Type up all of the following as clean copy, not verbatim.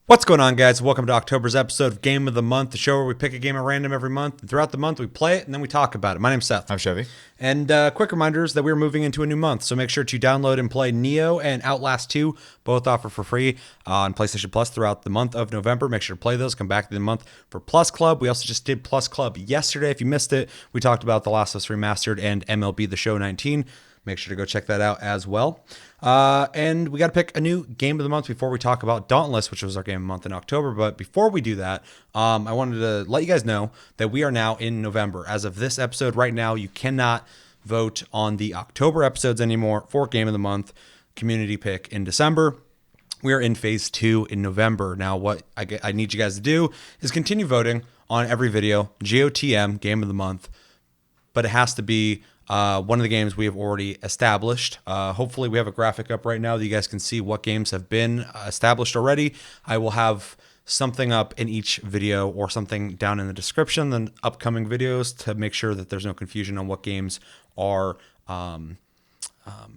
What's going on, guys? Welcome to October's episode of Game of the Month, the show where we pick a game at random every month. And throughout the month, we play it and then we talk about it. My name's Seth. I'm Chevy. And quick reminders that we're moving into a new month, so make sure to download and play Neo and Outlast 2. Both offer for free on PlayStation Plus throughout the month of November. Make sure to play those. Come back to the month for Plus Club. We also just did Plus Club yesterday. If you missed it, we talked about The Last of Us Remastered and MLB The Show 19. Make sure to go check that out as well. And we got to pick a new game of the month before we talk about Dauntless, which was our game of the month in October. But before we do that, I wanted to let you guys know that we are now in November. As of this episode right now, you cannot vote on the October episodes anymore for game of the month, community pick in December. We are in phase 2 in November. Now, what I need you guys to do is continue voting on every video, GOTM, game of the month. But it has to be one of the games we have already established. Hopefully we have a graphic up right now that you guys can see what games have been established already. I will have something up in each video or something down in the description in upcoming videos to make sure that there's no confusion on what games are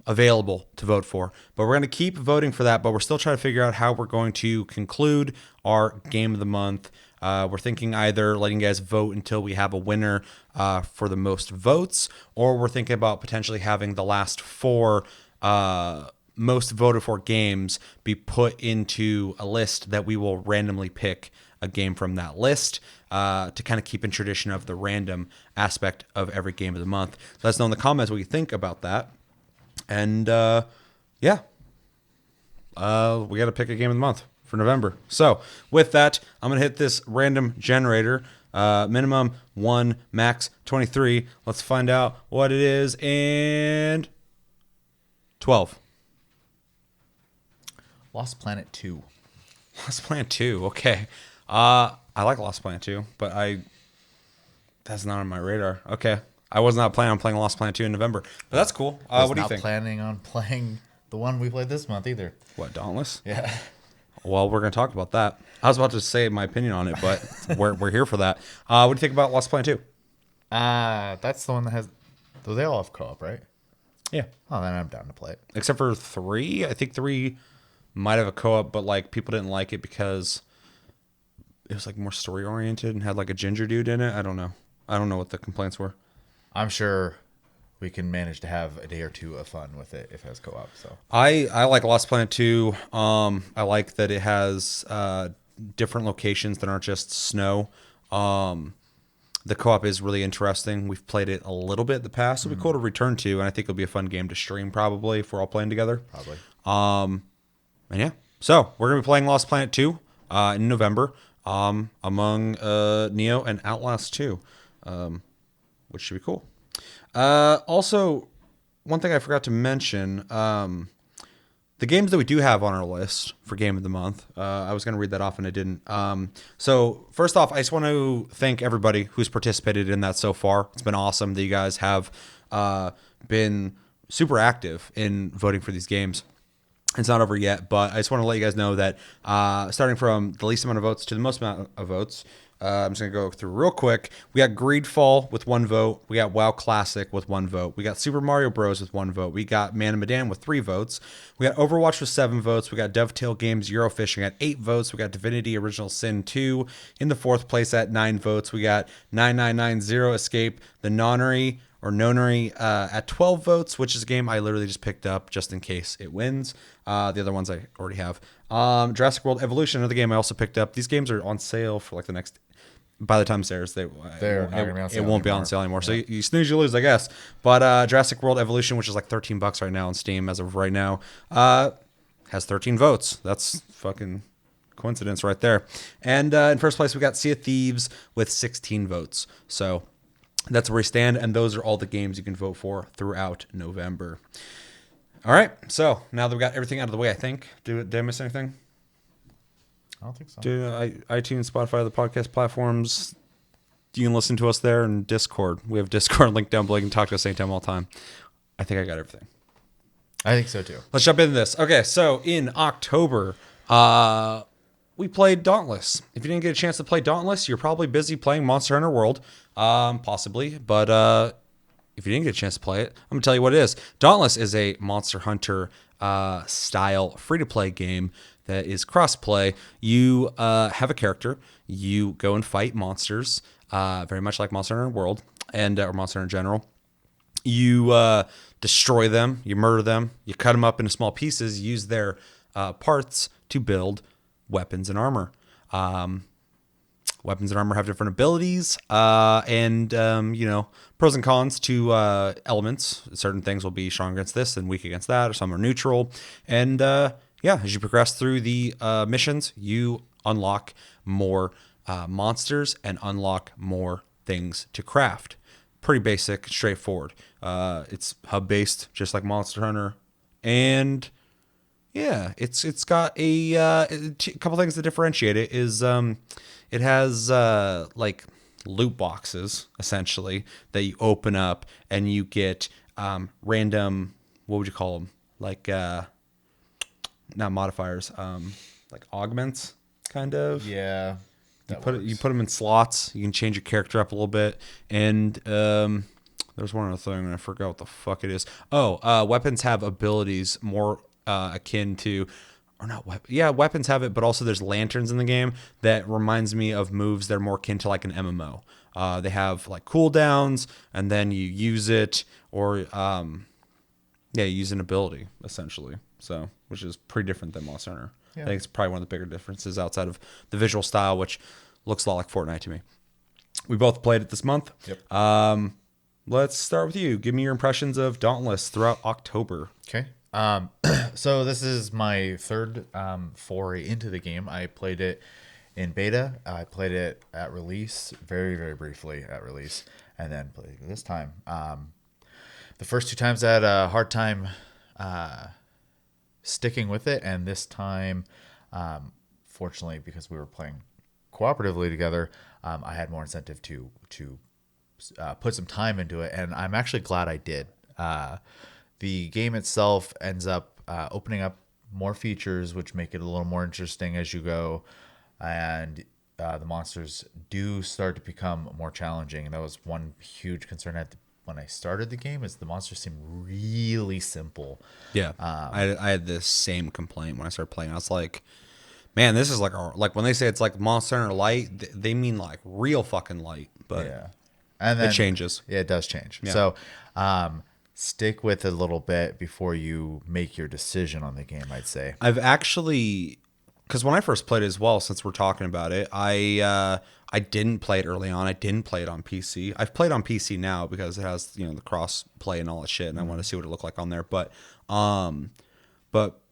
available to vote for. But we're going to keep voting for that, but we're still trying to figure out how we're going to conclude our game of the month. We're thinking either letting you guys vote until we have a winner for the most votes, or we're thinking about potentially having the last 4 most voted for games be put into a list that we will randomly pick a game from that list to kind of keep in tradition of the random aspect of every game of the month. Let us know in the comments what you think about that. And we got to pick a game of the month for November. So with that, I'm going to hit this random generator. Minimum 1, max 23. Let's find out what it is. And 12. Lost Planet 2. Lost Planet 2. Okay. I like Lost Planet 2, but that's not on my radar. Okay. I was not planning on playing Lost Planet 2 in November, but that's cool. What do you think? Not planning on playing the one we played this month either. What, Dauntless? Yeah. Well, we're going to talk about that. I was about to say my opinion on it, but we're here for that. What do you think about Lost Planet 2? That's the one that has... Do they all have co-op, right? Yeah. Oh, then I'm down to play it. Except for 3. I think 3 might have a co-op, but like people didn't like it because it was like more story-oriented and had like a ginger dude in it. I don't know. I don't know what the complaints were. I'm sure we can manage to have a day or two of fun with it if it has co-op. So I like Lost Planet 2. I like that it has different locations that aren't just snow. The co-op is really interesting. We've played it a little bit in the past. It'll be cool to return to, and I think it'll be a fun game to stream probably if we're all playing together. Probably. And yeah, so we're gonna be playing Lost Planet 2 in November among Neo and Outlast 2, which should be cool. Also, one thing I forgot to mention, the games that we do have on our list for Game of the Month, I was going to read that off and I didn't. So first off, I just want to thank everybody who's participated in that so far. It's been awesome that you guys have been super active in voting for these games. It's not over yet, but I just want to let you guys know that starting from the least amount of votes to the most amount of votes, I'm just going to go through real quick. We got Greedfall with 1 vote. We got WoW Classic with 1 vote. We got Super Mario Bros. With 1 vote. We got Man of Medan with 3 votes. We got Overwatch with 7 votes. We got Dovetail Games Eurofishing at 8 votes. We got Divinity Original Sin 2 in the 4th place at 9 votes. We got 9990 Escape the Nonary at 12 votes, which is a game I literally just picked up just in case it wins. The other ones I already have. Jurassic World Evolution, another game I also picked up. These games are on sale for like the next... By the time it airs, it won't be on sale anymore. So you snooze, you lose, I guess. But Jurassic World Evolution, which is like $13 right now on Steam as of right now, has 13 votes. That's fucking coincidence right there. And in first place, we got Sea of Thieves with 16 votes. So that's where we stand, and those are all the games you can vote for throughout November. All right, so now that we got everything out of the way, I think. Did I miss anything? I don't think so. iTunes, Spotify, the podcast platforms. You can listen to us there, and Discord. We have Discord linked down below. You can talk to us anytime, all the time. I think I got everything. I think so too. Let's jump into this. Okay, so in October, we played Dauntless. If you didn't get a chance to play Dauntless, you're probably busy playing Monster Hunter World, possibly. But if you didn't get a chance to play it, I'm going to tell you what it is. Dauntless is a Monster Hunter style free-to-play game that is crossplay. You have a character. You go and fight monsters, very much like Monster Hunter World and or Monster Hunter in general. You destroy them, you murder them, you cut them up into small pieces, use their parts to build weapons and armor. Weapons and armor have different abilities and, pros and cons to elements. Certain things will be strong against this and weak against that, or some are neutral. And as you progress through the missions, you unlock more monsters and unlock more things to craft. Pretty basic, straightforward. It's hub-based, just like Monster Hunter. And yeah, it's got a couple things that differentiate it is it has like loot boxes essentially that you open up and you get random, what would you call them? Like not modifiers, like augments kind of. Yeah. You put them in slots. You can change your character up a little bit. And there's one other thing, and I forgot what the fuck it is. Oh, weapons have abilities more akin to, or not. Weapons have it, but also there's lanterns in the game that reminds me of moves that are more akin to like an MMO. They have like cooldowns, and then you use it, or you use an ability essentially. So, which is pretty different than Monster Hunter. Yeah. I think it's probably one of the bigger differences outside of the visual style, which looks a lot like Fortnite to me. We both played it this month. Yep. Let's start with you. Give me your impressions of Dauntless throughout October. Okay. So this is my third foray into the game. I played it in beta. I played it at release, very, very briefly at release, and then played it this time. The first two times I had a hard time sticking with it, and this time, fortunately, because we were playing cooperatively together, I had more incentive to put some time into it, and I'm actually glad I did. The game itself ends up opening up more features, which make it a little more interesting as you go, and the monsters do start to become more challenging. And that was one huge concern when I started the game, is the monsters seem really simple. Yeah, I had this same complaint when I started playing. I was like, man, this is like when they say it's like Monster Hunter Light, they mean like real fucking light. But yeah, and then it changes. Yeah, it does change. Yeah. So stick with it a little bit before you make your decision on the game, I'd say. I've actually, because when I first played it as well, since we're talking about it, I didn't play it early on. I didn't play it on PC. I've played on PC now because it has the cross play and all that shit, and I want to see what it looked like on there. But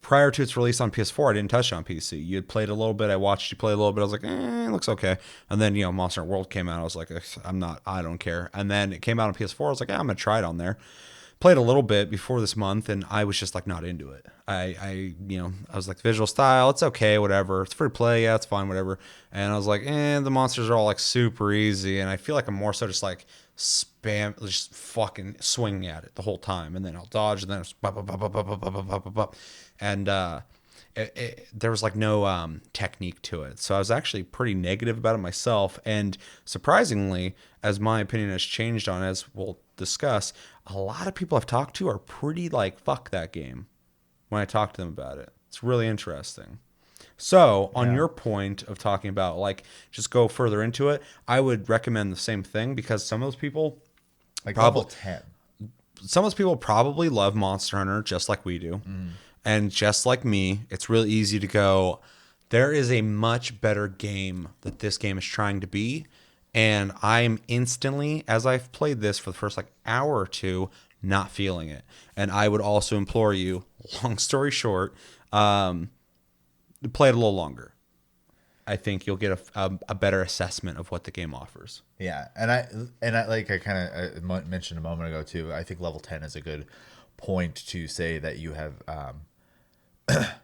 prior to its release on PS4, I didn't touch it on PC. You had played a little bit. I watched you play a little bit. I was like, it looks okay. And then Monster Hunter World came out. I was like, I don't care. And then it came out on PS4. I was like, I'm gonna try it on there. Played a little bit before this month, and I was just like not into it. I was like, visual style, it's okay, whatever. It's free to play, yeah, it's fine, whatever. And I was like, the monsters are all like super easy, and I feel like I'm more so just like just fucking swinging at it the whole time, and then I'll dodge, and then it's and there was like no technique to it. So I was actually pretty negative about it myself, and surprisingly, as my opinion has changed on it, as we'll discuss, a lot of people I've talked to are pretty like, fuck that game when I talk to them about it. It's really interesting. So on your point of talking about like just go further into it, I would recommend the same thing, because some of those people like level 10. Some of those people probably love Monster Hunter just like we do. And just like me, it's really easy to go, there is a much better game that this game is trying to be. And I'm instantly, as I've played this for the first like hour or two, not feeling it. And I would also implore you, long story short, to play it a little longer. I think you'll get a better assessment of what the game offers. Yeah, and I like I kind of mentioned a moment ago too. I think level 10 is a good point to say that you have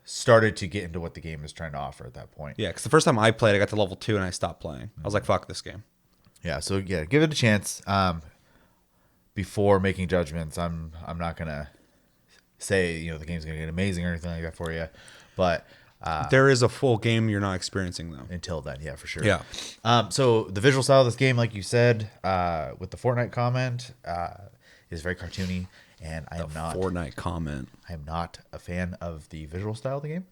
started to get into what the game is trying to offer at that point. Yeah, because the first time I played, I got to level 2 and I stopped playing. I was like, fuck this game. Yeah, so yeah, give it a chance before making judgments. I'm not gonna say the game's gonna get amazing or anything like that for you, but there is a full game you're not experiencing though. Until then, yeah, for sure. Yeah. So the visual style of this game, like you said, with the Fortnite comment, is very cartoony, and I am not Fortnite comment. I am not a fan of the visual style of the game.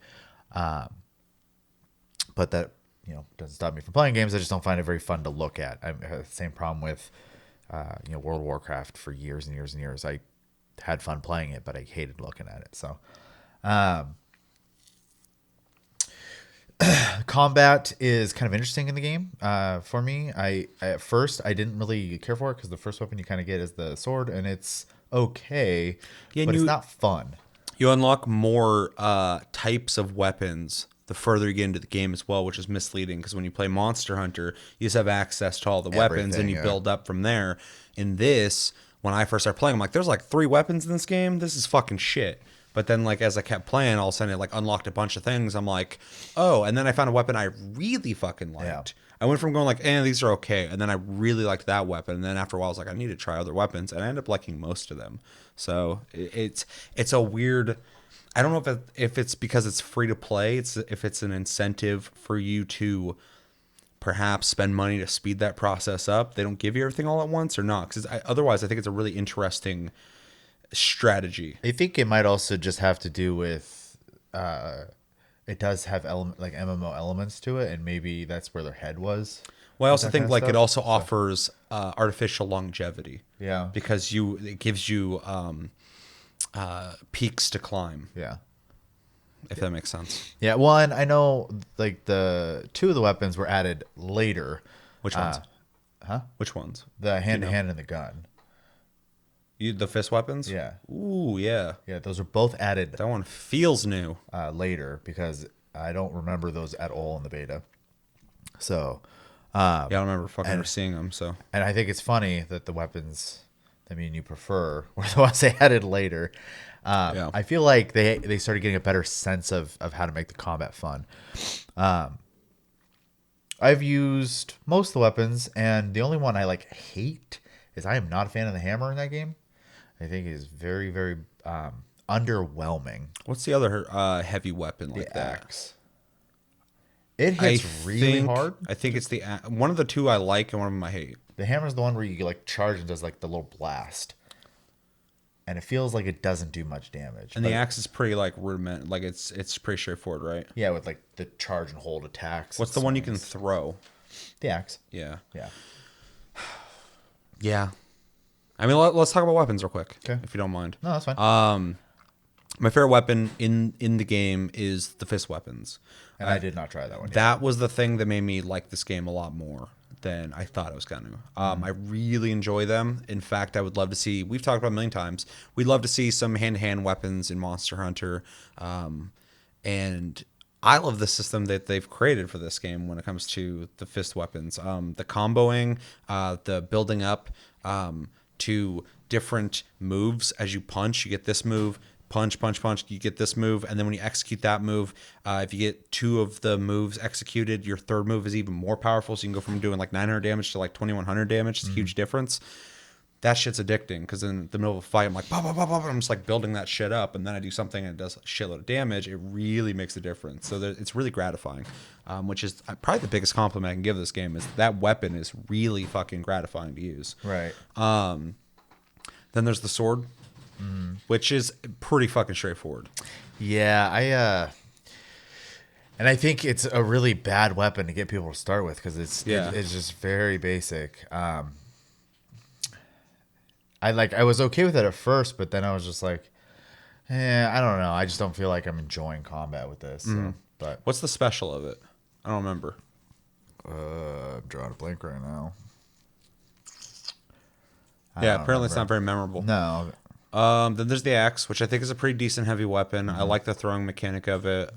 but that doesn't stop me from playing games. I just don't find it very fun to look at. I have the same problem with World of Warcraft for years and years and years. I had fun playing it, but I hated looking at it. So combat is kind of interesting in the game for me. At first I didn't really care for it because the first weapon you kind of get is the sword, and it's okay, Yeah, but it's not fun. You unlock more types of weapons the further you get into the game as well, which is misleading because when you play Monster Hunter, you just have access to all the weapons and you build up from there. In this, when I first started playing, I'm like, there's like 3 weapons in this game. This is fucking shit. But then, like, as I kept playing, all of a sudden it like unlocked a bunch of things. I'm like, oh, and then I found a weapon I really fucking liked. Yeah. I went from going like, these are okay, and then I really liked that weapon. And then after a while, I was like, I need to try other weapons, and I ended up liking most of them. So it's a weird. I don't know if it's because it's free to play. If it's an incentive for you to perhaps spend money to speed that process up. They don't give you everything all at once or not. Because otherwise, I think it's a really interesting strategy. I think it might also just have to do with it does have like MMO elements to it, and maybe that's where their head was. Well, I also think like it also offers artificial longevity. Yeah, because it gives you peaks to climb. Yeah, if that makes sense. Yeah, well, and I know like the 2 of the weapons were added later. Which ones? Which ones? The hand-to-hand and the gun. The fist weapons? Yeah. Ooh, yeah. Yeah, those are both added. That one feels new. Later, because I don't remember those at all in the beta. So, yeah, I don't remember fucking seeing them. So, and I think it's funny that the weapons that me and you prefer were the ones they added later. Yeah. I feel like they started getting a better sense of how to make the combat fun. I've used most of the weapons, and the only one I like hate is I am not a fan of the hammer in that game. I think it is very, very underwhelming. What's the other heavy weapon like the axe. It hits really hard. I think it's the one of the 2 I like, and one of them I hate. The hammer is the one where you like charge and does like the little blast, and it feels like it doesn't do much damage. And the axe is pretty like rudiment, like it's pretty straightforward, right? Yeah, with like the charge and hold attacks. What's the one you can throw? The axe. Yeah. Yeah. Yeah. I mean, let's talk about weapons real quick, if you don't mind. No, that's fine. My favorite weapon in the game is the fist weapons. And I did not try that one yet. That was the thing that made me like this game a lot more than I thought it was going to. I really enjoy them. In fact, I would love to see, we've talked about a million times, we'd love to see some hand-to-hand weapons in Monster Hunter. And I love the system that they've created for this game when it comes to the fist weapons. The comboing, the building up to different moves. As you punch, you get this move. Punch, punch, punch, you get this move. And then when you execute that move, if you get 2 of the moves executed, your 3rd move is even more powerful. So you can go from doing like 900 damage to like 2100 damage. It's a huge difference. That shit's addicting because in the middle of a fight, I'm like, bah, bah, bah, bah, I'm just like building that shit up. And then I do something and it does a shitload of damage. It really makes a difference. So it's really gratifying, which is probably the biggest compliment I can give this game is that weapon is really fucking gratifying to use. Right. Then there's the sword. Which is pretty fucking straightforward. Yeah, and I think it's a really bad weapon to get people to start with because it's just very basic. I was okay with it at first, but then I was just like, I don't know. I just don't feel like I'm enjoying combat with this. So, but what's the special of it? I don't remember. I'm drawing a blank right now. Apparently it's not very memorable. No. Then there's the axe, which I think is a pretty decent heavy weapon. I like the throwing mechanic of it.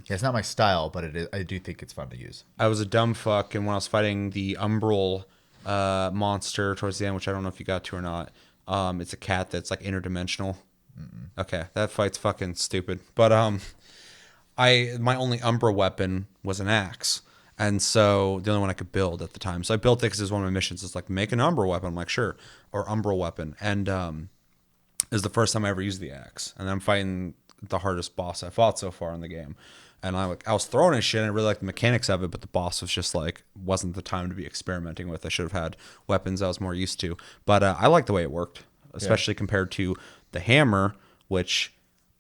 It's not my style, but it is. I do think it's fun to use. I was a dumb fuck, and when I was fighting the umbral monster towards the end, which I don't know if you got to or not, it's a cat that's like interdimensional. Okay, that fight's fucking stupid. But my only umbra weapon was an axe. And so the only one I could build at the time. So I built it because it was one of my missions. It's like, make an umbra weapon. I'm like, sure. Or umbral weapon. And it was the first time I ever used the axe. And I'm fighting the hardest boss I fought so far in the game. And I was throwing his shit, and I really liked the mechanics of it, but the boss was just like, wasn't the time to be experimenting with. I should have had weapons I was more used to. But I like the way it worked, especially compared to the hammer, which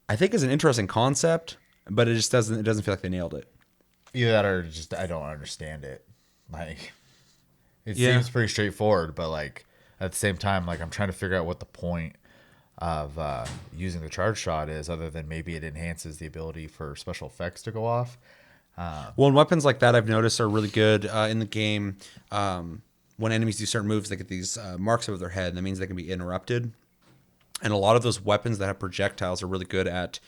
I think is an interesting concept, but it just doesn't feel like they nailed it. Either that or just I don't understand it. Like it Yeah. seems pretty straightforward, but like at the same time, like I'm trying to figure out what the point of using the charge shot is, other than maybe it enhances the ability for special effects to go off. Well, and weapons like that I've noticed are really good in the game. When enemies do certain moves, they get these marks over their head, and that means they can be interrupted. And a lot of those weapons that have projectiles are really good at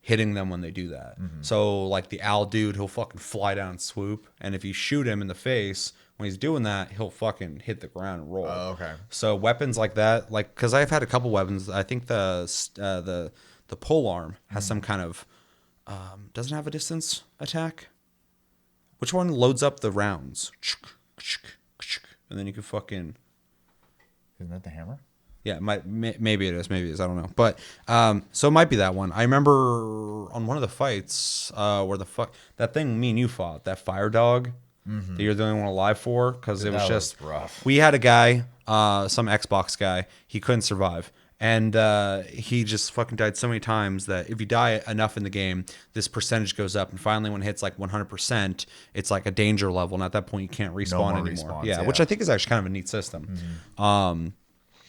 hitting them when they do that. So, like the owl dude, he'll fucking fly down and swoop. And if you shoot him in the face when he's doing that, he'll fucking hit the ground and roll. Oh, okay. So weapons like that, like because I've had a couple weapons. I think the pole arm has some kind of doesn't have a distance attack. Which one loads up the rounds? And then you can fucking Isn't that the hammer? yeah, maybe it is. Maybe it is. I don't know. But so it might be that one. I remember on one of the fights where that thing me and you fought, that fire dog that you're the only one alive for, because it was That just rough. we had a guy, some Xbox guy, he couldn't survive. And he just fucking died so many times that if you die enough in the game, this percentage goes up. And finally, when it hits like 100%, it's like a danger level. And at that point, you can't respawn more anymore. respawns, Yeah, yeah. which I think is actually kind of a neat system.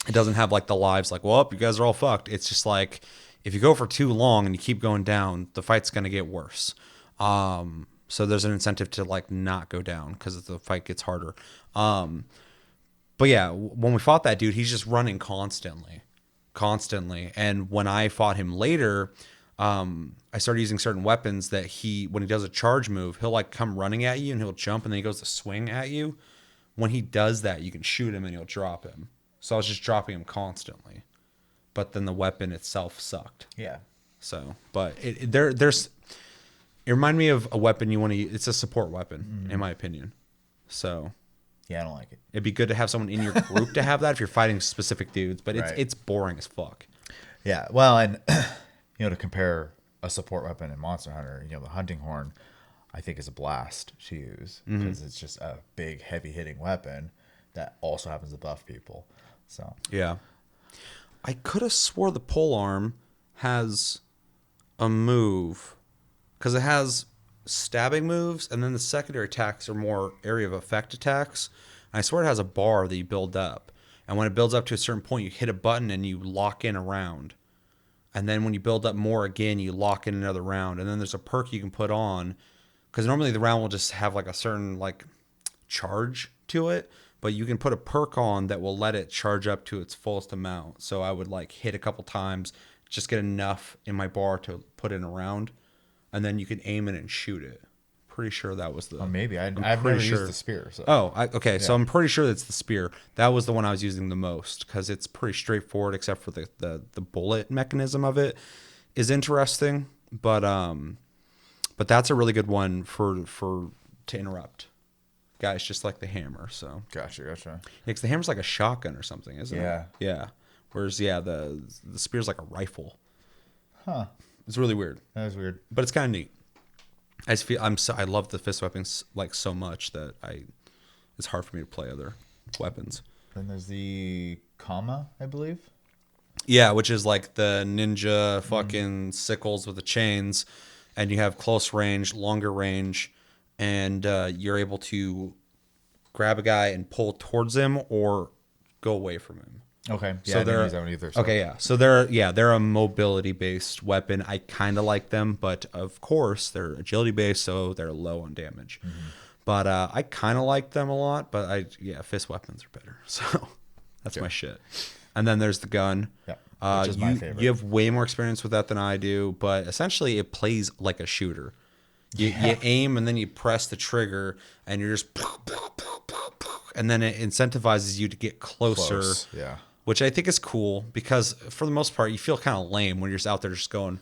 It doesn't have like the lives like, well, you guys are all fucked. It's just like if you go for too long and you keep going down, the fight's going to get worse. So there's an incentive to like not go down because the fight gets harder. But yeah, when we fought that dude, he's just running constantly. And when I fought him later, I started using certain weapons that when he does a charge move, he'll like come running at you and he'll jump and then he goes to swing at you. When he does that, you can shoot him and he'll drop him. So I was just dropping him constantly, but then the weapon itself sucked. Yeah. So, but it reminded me of a weapon you want to use. It's a support weapon, in my opinion. So Yeah, I don't like it. it'd be good to have someone in your group to have that if you're fighting specific dudes, but Right. it's boring as fuck. Yeah, well, and to compare a support weapon in Monster Hunter, the hunting horn, I think is a blast to use because it's just a big, heavy hitting weapon that also happens to buff people. So Yeah. I could have swore the pole arm has a move because it has stabbing moves and then the secondary attacks are more area of effect attacks. And I swear it has a bar that you build up. And when it builds up to a certain point, you hit a button and you lock in a round. And then when you build up more again, you lock in another round. And then there's a perk you can put on because normally the round will just have like a certain like charge to it. But you can put a perk on that will let it charge up to its fullest amount. So I would like hit a couple times, just get enough in my bar to put in a round, and then you can aim it and shoot it. Pretty sure that was the. maybe I've pretty never sure. used the spear. So. Okay. So I'm pretty sure that's the spear. That was the one I was using the most because it's pretty straightforward, except for the bullet mechanism of it is interesting. But that's a really good one for to interrupt. Guys, just like the hammer. So Gotcha. because the hammer's like a shotgun or something, isn't Yeah. it? Yeah. Whereas the spear's like a rifle. Huh. It's really weird, That was weird. but it's kind of neat. I just feel I love the fist weapons like so much that it's hard for me to play other weapons. Then there's the Kama, I believe. Yeah, which is like the ninja fucking sickles with the chains, and you have close range, longer range, and you're able to grab a guy and pull towards him or go away from him. Okay. Yeah, So I didn't they're use that one either. So. okay, yeah. So they're a mobility based weapon. I kind of like them, but of course they're agility based, so they're low on damage. But I kind of like them a lot. But fist weapons are better. So that's my shit. And then there's the gun. Yeah, which is my favorite. You have way more experience with that than I do, but essentially it plays like a shooter. You aim and then you press the trigger and you're just and then it incentivizes you to get closer. Close, yeah. Which I think is cool because for the most part you feel kind of lame when you're just out there just going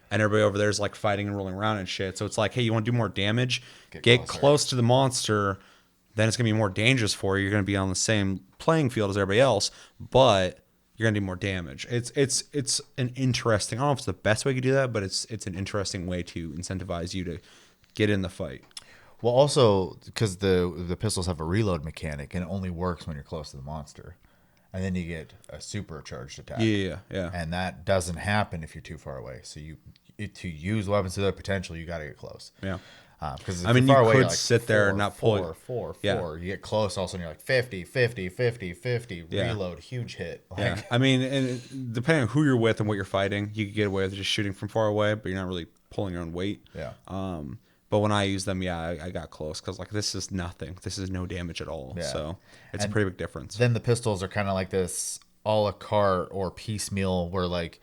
and everybody over there is like fighting and rolling around and shit. So it's like, hey, you want to do more damage? Get close to the monster. Then it's going to be more dangerous for you. You're going to be on the same playing field as everybody else, but you're going to do more damage. It's an interesting, I don't know if it's the best way to do that, but it's an interesting way to incentivize you to get in the fight. Well, also because the pistols have a reload mechanic and it only works when you're close to the monster, and then you get a supercharged attack. Yeah. And that doesn't happen if you're too far away. So to use weapons to their potential, you got to get close. Yeah. Because if I you're mean, you far away, could you're like sit there and not pull it. four. Yeah. You get close, all of a sudden you're like 50, 50, 50, 50. Yeah. Reload, huge hit. Like, Yeah, I mean, and depending on who you're with and what you're fighting, you could get away with just shooting from far away, but you're not really pulling your own weight. Yeah. But when I use them, yeah, I got close because like this is nothing. This is no damage at all. Yeah. So it's And a pretty big difference. Then the pistols are kind of like this a la carte or piecemeal, where like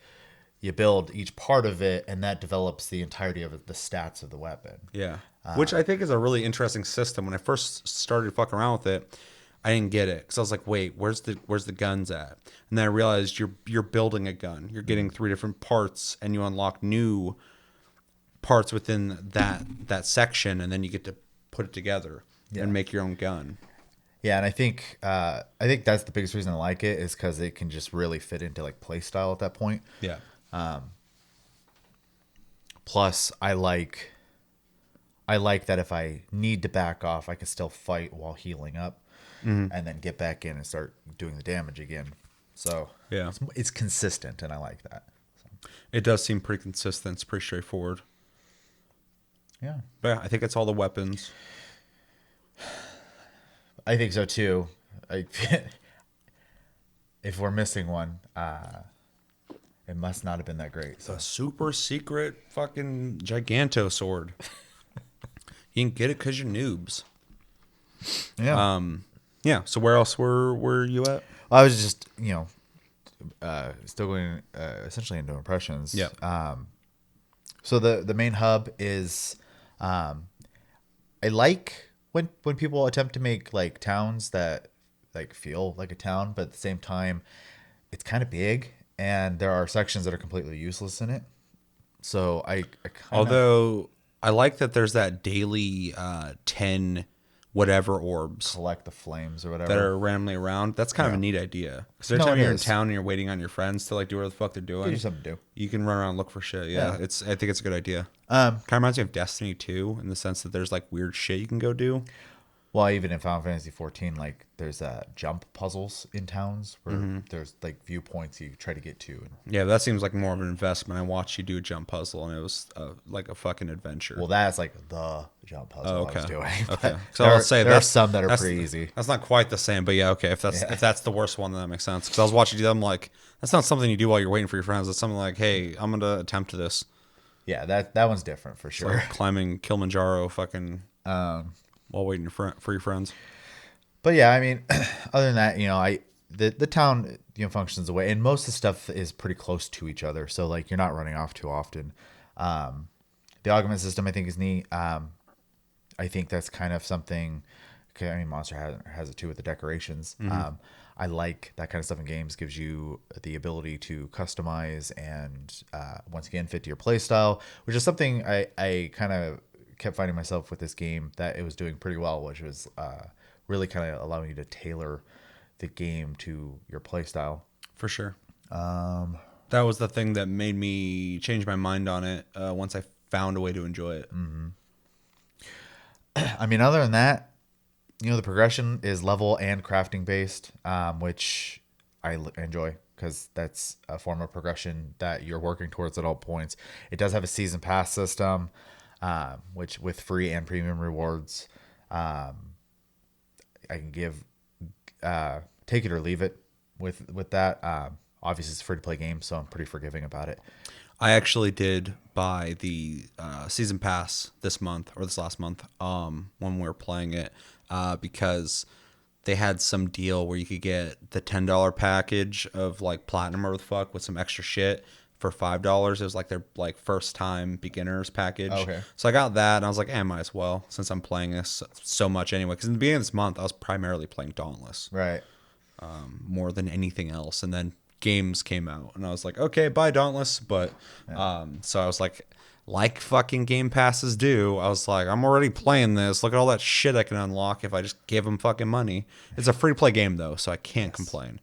you build each part of it, and that develops the entirety of the stats of the weapon. Yeah, which I think is a really interesting system. When I first started fucking around with it, I didn't get it because I was like, "Wait, where's the guns at?" And then I realized you're building a gun. You're getting 3 different parts, and you unlock new parts within that section, and then you get to put it together and make your own gun. Yeah, and I think that's the biggest reason I like it, is because it can just really fit into like play style at that point. Yeah, Plus, I like that if I need to back off, I can still fight while healing up, and then get back in and start doing the damage again. So yeah, it's consistent, and I like that. So, it does seem pretty consistent. It's pretty straightforward. yeah, But yeah, I think it's all the weapons. I think so too. If we're missing one, it must not have been that great. So A super secret fucking giganto sword. You can get it because you're noobs. yeah, Yeah. So where else were you at? I was just still going essentially into impressions. Yeah. So the main hub is, I like when people attempt to make like towns that like feel like a town, but at the same time, it's kind of big, and there are sections that are completely useless in it. So I kind of, Although I like that there's that daily 10 whatever orbs collect the flames or whatever. that are randomly around. That's kind of a neat idea. Because every No, time it you're in is. town and you're waiting on your friends to like do whatever the fuck they're doing, Gives you something to do. you can run around and look for shit. Yeah, Yeah. I think it's a good idea. Um, Kind of reminds me of Destiny 2 in the sense that there's like weird shit you can go do. Well, even in Final Fantasy 14, like there's jump puzzles in towns where Mm-hmm. there's like viewpoints you try to get to. And, Yeah, that seems like more of an investment. I watched you do a jump puzzle and it was like a fucking adventure. well, that's like the jump puzzle I was doing. Okay. But So I'll say there are that's some that are that's- pretty easy. That's not quite the same, but yeah, okay. If that's the worst one, then that makes sense. Because I was watching you do that, I'm like, that's not something you do while you're waiting for your friends. It's something like, hey, I'm gonna attempt this. Yeah, that one's different for sure. Like climbing Kilimanjaro, fucking while waiting for your friends. But yeah, I mean, other than that, the town functions away, and most of the stuff is pretty close to each other, so like you're not running off too often. The augment system I think is neat. I think that's kind of something. Okay, I mean, Monster has it too with the decorations. I like that kind of stuff in games. Gives you the ability to customize and once again fit to your play style, which is something I kind of kept finding myself with this game that it was doing pretty well, which was really kind of allowing you to tailor the game to your play style. For sure. That was the thing that made me change my mind on it once I found a way to enjoy it. I mean, other than that, the progression is level and crafting based, which I enjoy because that's a form of progression that you're working towards at all points. It does have a season pass system, which with free and premium rewards, I can give, take it or leave it with that. Obviously, it's a free to play game, so I'm pretty forgiving about it. I actually did buy the season pass this month or this last month when we were playing it because they had some deal where you could get the $10 package of like platinum or the fuck with some extra shit for $5. It was like their like first time beginners package. Okay. So I got that and I was like, might as well since I'm playing this so much anyway. Because in the beginning of this month, I was primarily playing Dauntless Right. more than anything else. And then games came out and I was like, okay, bye Dauntless. But so I was like fucking Game Passes do. I was like, I'm already playing this. Look at all that shit I can unlock if I just give them fucking money. It's a free to play game though, so I can't complain.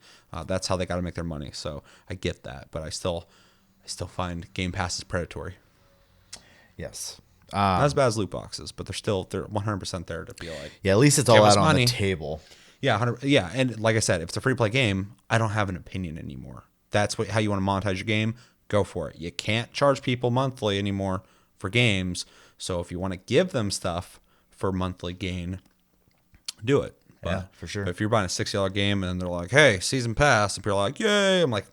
That's how they got to make their money. So I get that, but I still find Game Passes predatory. Yes. Not as bad as loot boxes, but they're 100% there to be like, Yeah, at least it's Give all us out on money. the table. yeah, 100, yeah. And like I said, if it's a free to play game, I don't have an opinion anymore. That's how you want to monetize your game. Go for it. You can't charge people monthly anymore for games. So if you want to give them stuff for monthly gain, do it. But Yeah, for sure. if you're buying a $60 game and they're like, hey, season pass, and people are like, yay, I'm like,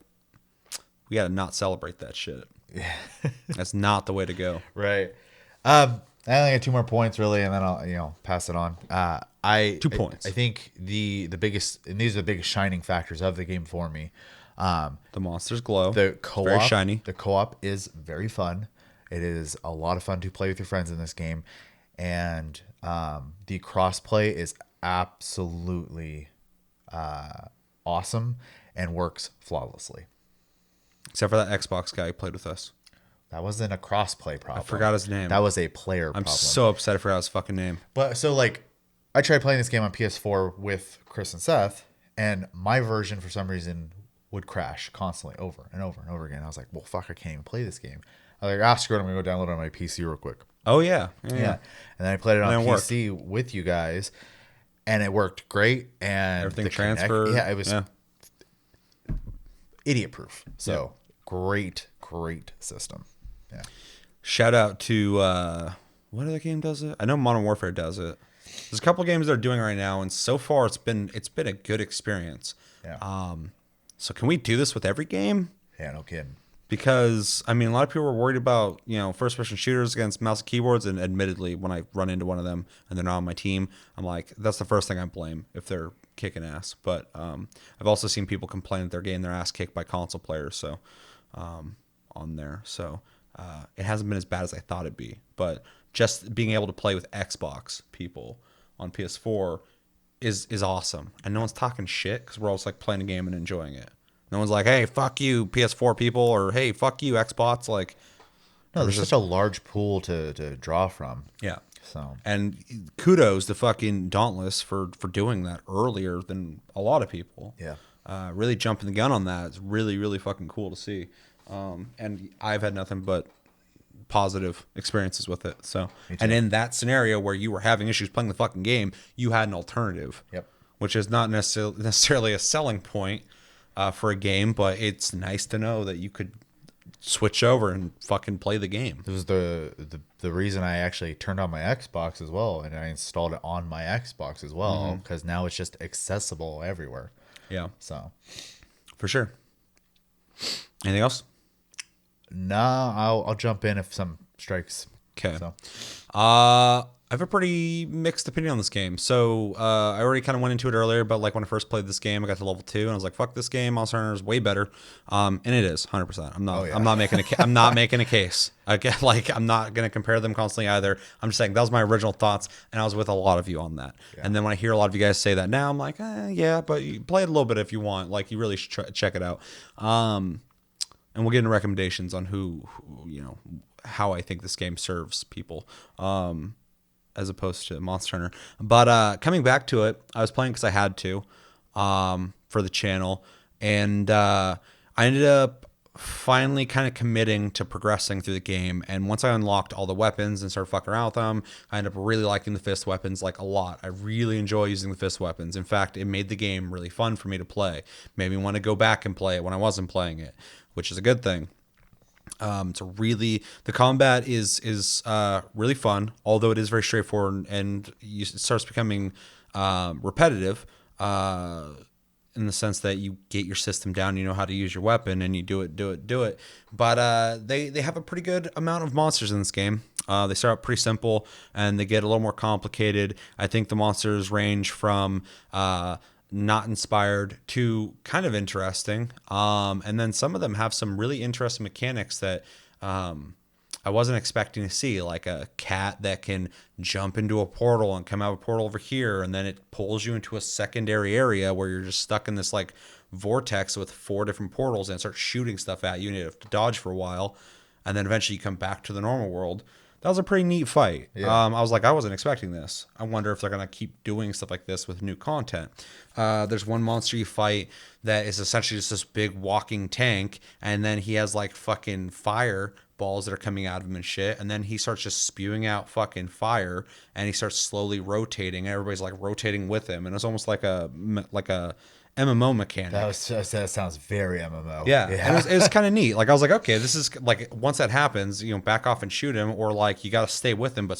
we got to not celebrate that shit. Yeah. That's not the way to go. Right. I only got 2 more points really, and then I'll pass it on. 2 points. I think the biggest, and these are the biggest shining factors of the game for me. The monsters glow. The co-op, very shiny. The co-op is very fun. It is a lot of fun to play with your friends in this game, and the crossplay is absolutely awesome and works flawlessly. Except for that Xbox guy who played with us. That wasn't a crossplay problem. I forgot his name. That was a player I'm problem. so upset I forgot his fucking name. But so like, I tried playing this game on PS4 with Chris and Seth, and my version for some reason would crash constantly over and over and over again. I was like, well, fuck, I can't even play this game. I was like, screw it, I'm gonna go download it on my PC real quick. Oh yeah. Yeah. And then I played it on And it PC with you guys, and it worked great. And Everything the transferred. yeah, it was idiot proof. So great system. Yeah. Shout out to what other game does it? I know Modern Warfare does it. There's a couple games they're doing right now, and so far it's been a good experience. Yeah. So can we do this with every game? Yeah, no kidding. Because I mean, a lot of people were worried about first-person shooters against mouse and keyboards, and admittedly, when I run into one of them and they're not on my team, I'm like, that's the first thing I blame if they're kicking ass. But I've also seen people complain that they're getting their ass kicked by console players. So on there, so it hasn't been as bad as I thought it'd be. But just being able to play with Xbox people on PS4 is awesome, and no one's talking shit because we're all just like playing a game and enjoying it. No one's like, hey, fuck you, PS4 people, or hey, fuck you, Xbox. Like, no, there's such a large pool to draw from. Yeah. So, and kudos to fucking Dauntless for doing that earlier than a lot of people. Yeah. Really jumping the gun on that. It's really, really fucking cool to see. And I've had nothing but positive experiences with it. So, and in that scenario where you were having issues playing the fucking game, you had an alternative. Yep. Which is not necessarily a selling point for a game, but it's nice to know that you could switch over and fucking play the game. This was the reason I actually turned on my Xbox as well, and I installed it on my Xbox as well, because now it's just accessible everywhere. Yeah. So, for sure. Anything else? No, I'll jump in if some strikes. Okay. So, I have a pretty mixed opinion on this game. So I already kind of went into it earlier, but like when I first played this game, I got to level 2 and I was like, "Fuck this game! Monster Hunter is way better," and it is 100%. I'm not making I'm not making a case. Again, like I'm not gonna compare them constantly either. I'm just saying that was my original thoughts, and I was with a lot of you on that. Yeah. And then when I hear a lot of you guys say that now, I'm like, yeah, but you play it a little bit if you want. Like you really should check it out. And we'll get into recommendations on who how I think this game serves people. As opposed to Monster Hunter. But coming back to it, I was playing because I had to for the channel. And I ended up finally kind of committing to progressing through the game. And once I unlocked all the weapons and started fucking around with them, I ended up really liking the fist weapons like a lot. I really enjoy using the fist weapons. In fact, it made the game really fun for me to play. Made me want to go back and play it when I wasn't playing it, which is a good thing. The combat is really fun, although it is very straightforward, and it starts becoming repetitive in the sense that you get your system down, you know how to use your weapon, and you do it. But they have a pretty good amount of monsters in this game. They start out pretty simple, and they get a little more complicated. I think the monsters range from not inspired to kind of interesting, and then some of them have some really interesting mechanics that I wasn't expecting to see, like a cat that can jump into a portal and come out of a portal over here, and then it pulls you into a secondary area where you're just stuck in this like vortex with 4 different portals, and it starts shooting stuff at you, and you have to dodge for a while, and then eventually you come back to the normal world. That was a pretty neat fight. Yeah. I was like, I wasn't expecting this. I wonder if they're going to keep doing stuff like this with new content. There's one monster you fight that is essentially just this big walking tank, and then he has like fucking fire balls that are coming out of him and shit, and then he starts just spewing out fucking fire, and he starts slowly rotating, and everybody's like rotating with him, and it's almost like a MMO mechanic. That sounds very MMO. Yeah, and it was kind of neat. Like I was like, okay, this is like once that happens, back off and shoot him, or like you got to stay with him, but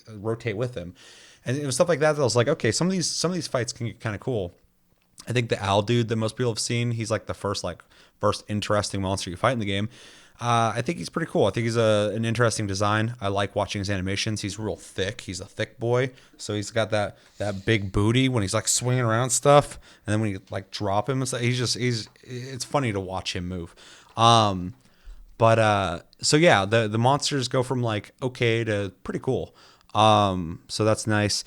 rotate with him, and it was stuff like that. That I was like, okay, some of these fights can get kind of cool. I think the owl dude that most people have seen, he's like the first interesting monster you fight in the game. I think he's pretty cool. I think he's an interesting design. I like watching his animations. He's real thick. He's a thick boy. So he's got that big booty when he's like swinging around stuff. And then when you like drop him, it's funny to watch him move. So yeah, the monsters go from like okay to pretty cool. So that's nice.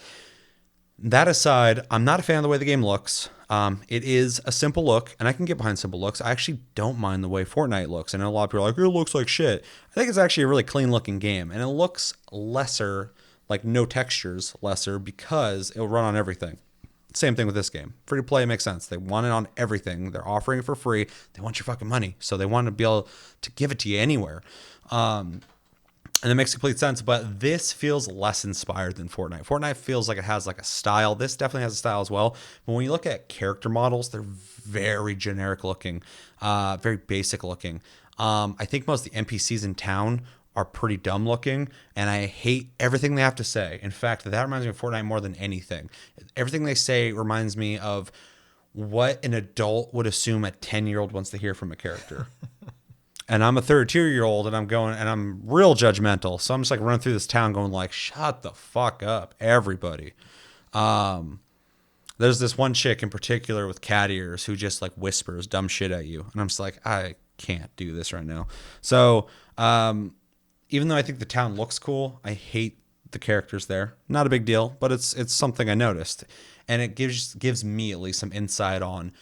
That aside, I'm not a fan of the way the game looks. It is a simple look, and I can get behind simple looks. I actually don't mind the way Fortnite looks. I know a lot of people are like, it looks like shit. I think it's actually a really clean-looking game, and it looks lesser, like no textures lesser, because it'll run on everything. Same thing with this game. Free to play makes sense. They want it on everything. They're offering it for free. They want your fucking money, so they want to be able to give it to you anywhere. And it makes complete sense, but this feels less inspired than Fortnite. Fortnite feels like it has like a style. This definitely has a style as well. But when you look at character models, they're very generic looking, very basic looking. I think most of the NPCs in town are pretty dumb looking, and I hate everything they have to say. In fact, that reminds me of Fortnite more than anything. Everything they say reminds me of what an adult would assume a 10-year-old wants to hear from a character. And I'm a 32-year-old, and I'm real judgmental. So I'm just like running through this town going like, shut the fuck up, everybody. There's this one chick in particular with cat ears who just like whispers dumb shit at you. And I'm just like, I can't do this right now. So even though I think the town looks cool, I hate the characters there. Not a big deal, but it's something I noticed. And it gives me at least some insight on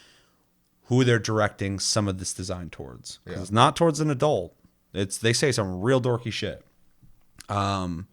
who they're directing some of this design towards. Yeah. It's not towards an adult. They say some real dorky shit. The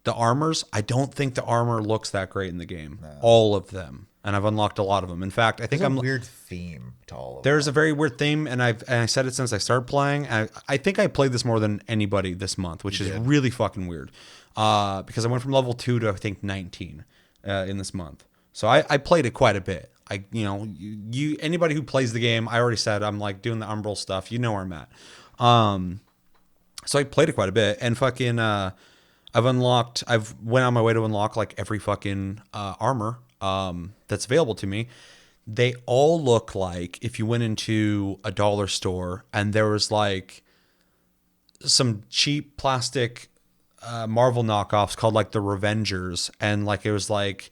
armors, I don't think the armor looks that great in the game. No. All of them. And I've unlocked a lot of them. In fact, I think There's a weird theme to all of them. There's a very weird theme, and I said it since I started playing. I think I played this more than anybody this month, which is really fucking weird. Because I went from level 2 to I think 19 in this month. So I played it quite a bit. Anybody who plays the game, I already said I'm like doing the Umbral stuff. You know where I'm at. So I played it quite a bit, and fucking I've went on my way to unlock like every fucking armor that's available to me. They all look like if you went into a dollar store and there was like some cheap plastic Marvel knockoffs called like the Revengers, and like it was like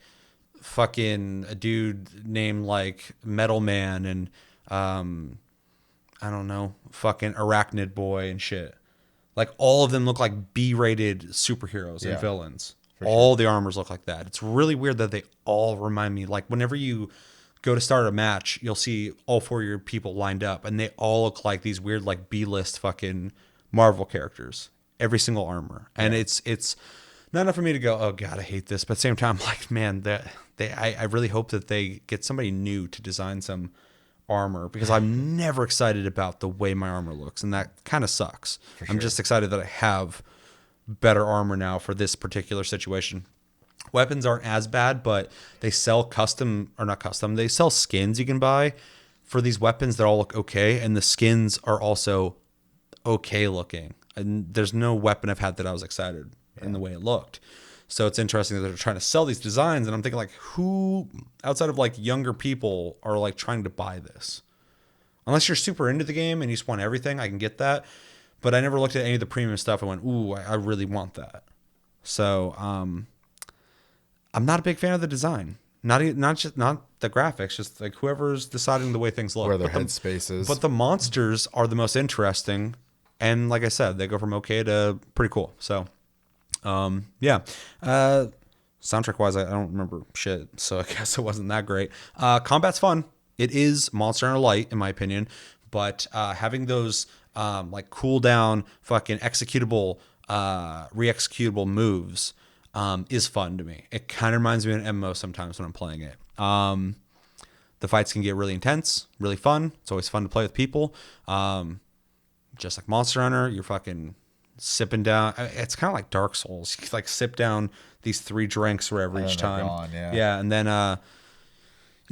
fucking a dude named like Metal Man and I don't know, fucking Arachnid Boy and shit. Like all of them look like B-rated superheroes and villains. All the armors look like that. It's really weird that they all remind me, like whenever you go to start a match, you'll see all 4 of your people lined up and they all look like these weird like B-list fucking Marvel characters. Every single armor. And it's not enough for me to go, oh God, I hate this. But at the same time, like, man, I really hope that they get somebody new to design some armor, because I'm never excited about the way my armor looks, and that kind of sucks. Sure. I'm just excited that I have better armor now for this particular situation. Weapons aren't as bad, but they sell they sell skins you can buy for these weapons that all look okay, and the skins are also okay looking. And there's no weapon I've had that I was excited in the way it looked. So it's interesting that they're trying to sell these designs, and I'm thinking like, who outside of like younger people are like trying to buy this? Unless you're super into the game and you just want everything, I can get that. But I never looked at any of the premium stuff and went, ooh, I really want that. So I'm not a big fan of the design. Not the graphics, just like whoever's deciding the way things look. Where their headspace is. But the monsters are the most interesting. And like I said, they go from okay to pretty cool. So soundtrack wise, I don't remember shit, so I guess it wasn't that great. Combat's fun. It is Monster Hunter Light in my opinion, but having those like cooldown fucking executable re-executable moves is fun to me. It kind of reminds me of an MMO sometimes when I'm playing it. The fights can get really intense, really fun. It's always fun to play with people. Just like Monster Hunter, you're fucking sipping down. It's kind of like Dark Souls. You like sip down these 3 drinks or whatever each time. Gone, yeah, and then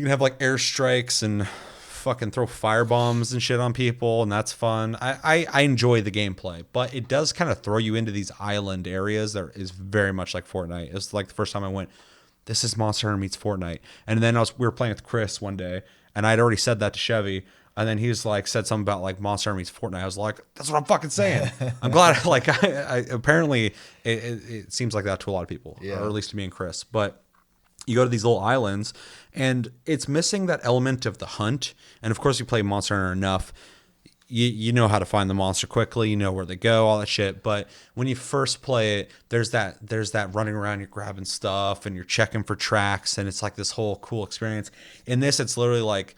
You can have like airstrikes and fucking throw fire bombs and shit on people, and that's fun. I enjoy the gameplay, but it does kind of throw you into these island areas that is very much like Fortnite. It's like the first time I went, this is Monster Hunter meets Fortnite. And then we were playing with Chris one day, and I'd already said that to Chevy. And then he was like, said something about like Monster Hunter meets Fortnite. I was like, that's what I'm fucking saying. I'm glad. Like, I apparently it seems like that to a lot of people, or at least to me and Chris. But you go to these little islands, and it's missing that element of the hunt. And of course, you play Monster Hunter enough, you know how to find the monster quickly, you know where they go, all that shit. But when you first play it, there's that running around, you're grabbing stuff and you're checking for tracks, and it's like this whole cool experience. In this, it's literally like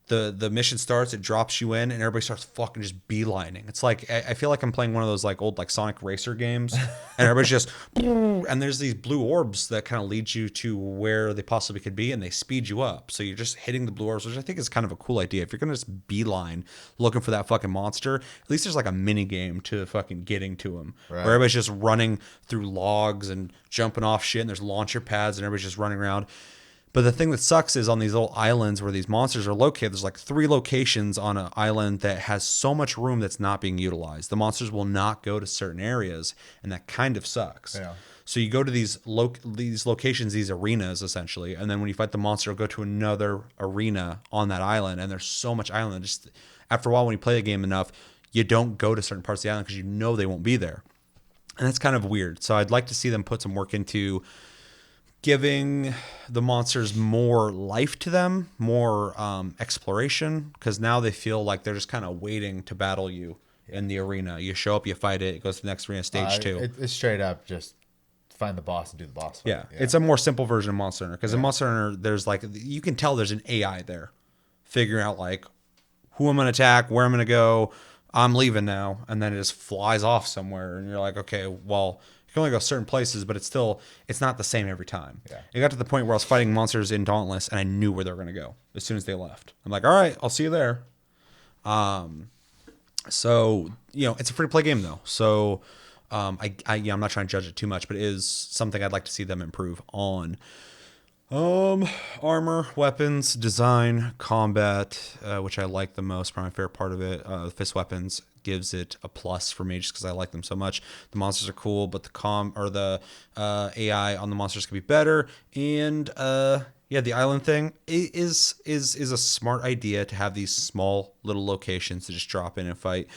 the mission starts, it drops you in, and everybody starts fucking just beelining. It's like I feel like I'm playing one of those like old like Sonic Racer games, and everybody's just and there's these blue orbs that kind of lead you to where they possibly could be, and they speed you up. So you're just hitting the blue orbs, which I think is kind of a cool idea. If you're gonna just beeline looking for that fucking monster, at least there's like a mini game to fucking getting to him, where everybody's just running through logs and jumping off shit, and there's launcher pads, and everybody's just running around. But the thing that sucks is on these little islands where these monsters are located, there's like 3 locations on an island that has so much room that's not being utilized. The monsters will not go to certain areas, and that kind of sucks. Yeah. So you go to these locations, these arenas essentially, and then when you fight the monster, go to another arena on that island, and there's so much island. Just after a while, when you play the game enough, you don't go to certain parts of the island because you know they won't be there, and that's kind of weird. So I'd like to see them put some work into giving the monsters more life to them, more exploration, because now they feel like they're just kind of waiting to battle you in the arena. You show up, you fight it, it goes to the next arena, stage 2. It's straight up just find the boss and do the boss fight. Yeah, it's a more simple version of Monster Hunter, because in Monster Hunter, there's like, you can tell there's an AI there figuring out like who I'm going to attack, where I'm going to go, I'm leaving now, and then it just flies off somewhere, and you're like, okay, well, you can only go certain places, but it's not the same every time. Yeah. It got to the point where I was fighting monsters in Dauntless, and I knew where they were going to go as soon as they left. I'm like, all right, I'll see you there. So, it's a free-to-play game, though. So, I'm not trying to judge it too much, but it is something I'd like to see them improve on. Armor, weapons, design, combat, which I like the most, probably my favorite part of it. The fist weapons gives it a plus for me just because I like them so much. The monsters are cool, but the AI on the monsters could be better. And the island thing is a smart idea to have these small little locations to just drop in and fight.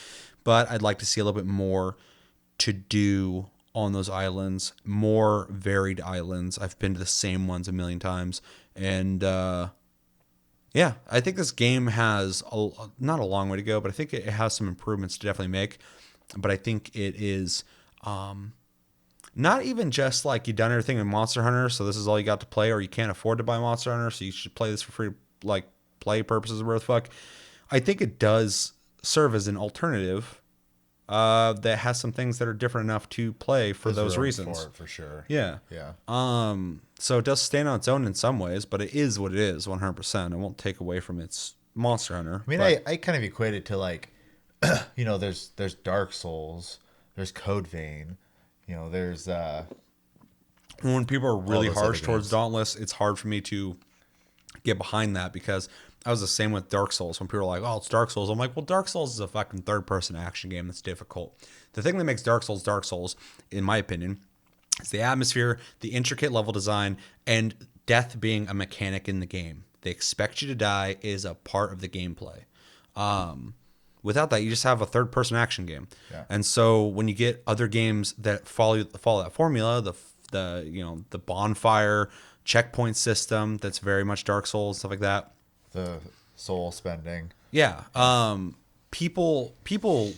But I'd like to see a little bit more to do on those islands, more varied islands. I've been to the same ones a million times, and I think this game has not a long way to go, but I think it has some improvements to definitely make. But I think it is not even just like you've done everything in Monster Hunter, so this is all you got to play, or you can't afford to buy Monster Hunter, so you should play this for free, like play purposes or whatever the fuck. I think it does serve as an alternative that has some things that are different enough to play for those reasons. For sure. Yeah. So it does stand on its own in some ways, but it is what it is 100%. I won't take away from its Monster Hunter. I mean, I kind of equate it to like, there's Dark Souls, there's Code Vein, there's when people are really harsh towards Dauntless, it's hard for me to get behind that, because I was the same with Dark Souls. When people are like, oh, it's Dark Souls, I'm like, well, Dark Souls is a fucking third-person action game that's difficult. The thing that makes Dark Souls, in my opinion, is the atmosphere, the intricate level design, and death being a mechanic in the game. They expect you to die is a part of the gameplay. Without that, you just have a third-person action game. Yeah. And so when you get other games that follow that formula, the bonfire checkpoint system that's very much Dark Souls, stuff like that, the soul spending. Yeah. People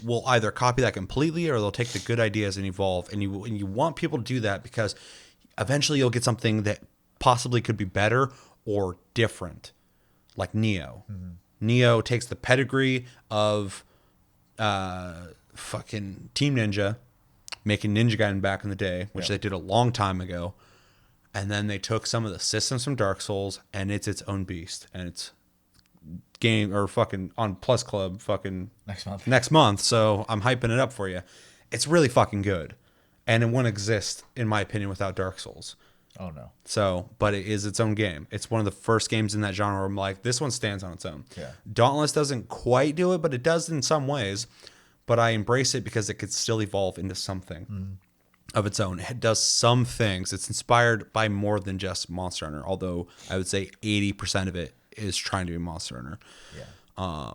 will either copy that completely, or they'll take the good ideas and evolve. And you want people to do that, because eventually you'll get something that possibly could be better or different, like Neo. Mm-hmm. Neo takes the pedigree of fucking Team Ninja, making Ninja Gaiden back in the day, which they did a long time ago. And then they took some of the systems from Dark Souls, and it's its own beast. And it's game or fucking on Plus Club fucking next month. So I'm hyping it up for you. It's really fucking good. And it wouldn't exist, in my opinion, without Dark Souls. Oh no. So, but it is its own game. It's one of the first games in that genre where I'm like, this one stands on its own. Yeah. Dauntless doesn't quite do it, but it does in some ways. But I embrace it because it could still evolve into something of its own. It does some things. It's inspired by more than just Monster Hunter, although I would say 80% of it is trying to be Monster Hunter. Yeah.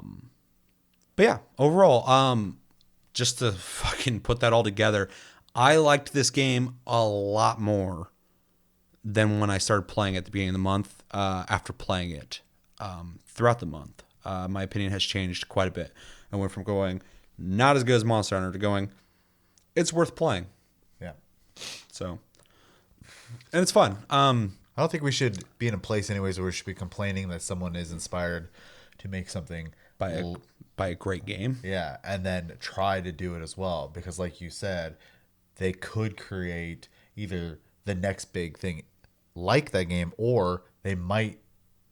But yeah, overall, just to fucking put that all together, I liked this game a lot more than when I started playing at the beginning of the month. After playing it throughout the month, my opinion has changed quite a bit. I went from going not as good as Monster Hunter to going, it's worth playing. Yeah. So, and it's fun. I don't think we should be in a place anyways where we should be complaining that someone is inspired to make something by a great game. Yeah, and then try to do it as well, because like you said, they could create either the next big thing like that game, or they might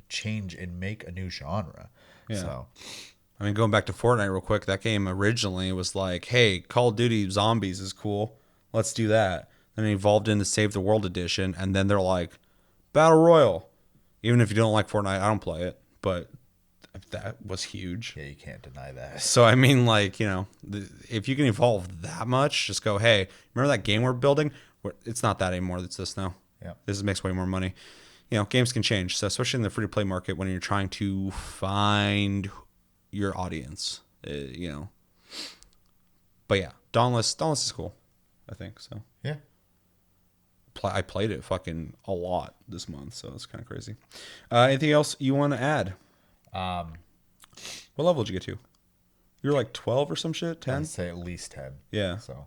change and make a new genre. Yeah. So I mean, going back to Fortnite real quick, that game originally was like, hey, Call of Duty Zombies is cool. Let's do that. Then it evolved into Save the World Edition, and then they're like, Battle Royale. Even if you don't like Fortnite, I don't play it, but that was huge. yeah, you can't deny that. So, I mean, like, if you can evolve that much, just go, hey, remember that game we're building? It's not that anymore. It's this now. Yeah. This makes way more money. Games can change. So, especially in the free-to-play market when you're trying to find your audience, But yeah, Dauntless is cool, I think. So, Yeah. I played it fucking a lot this month, so it's kind of crazy. Anything else you want to add? What level did you get to? You were like 12 or some shit? 10? I'd say at least 10. Yeah. So,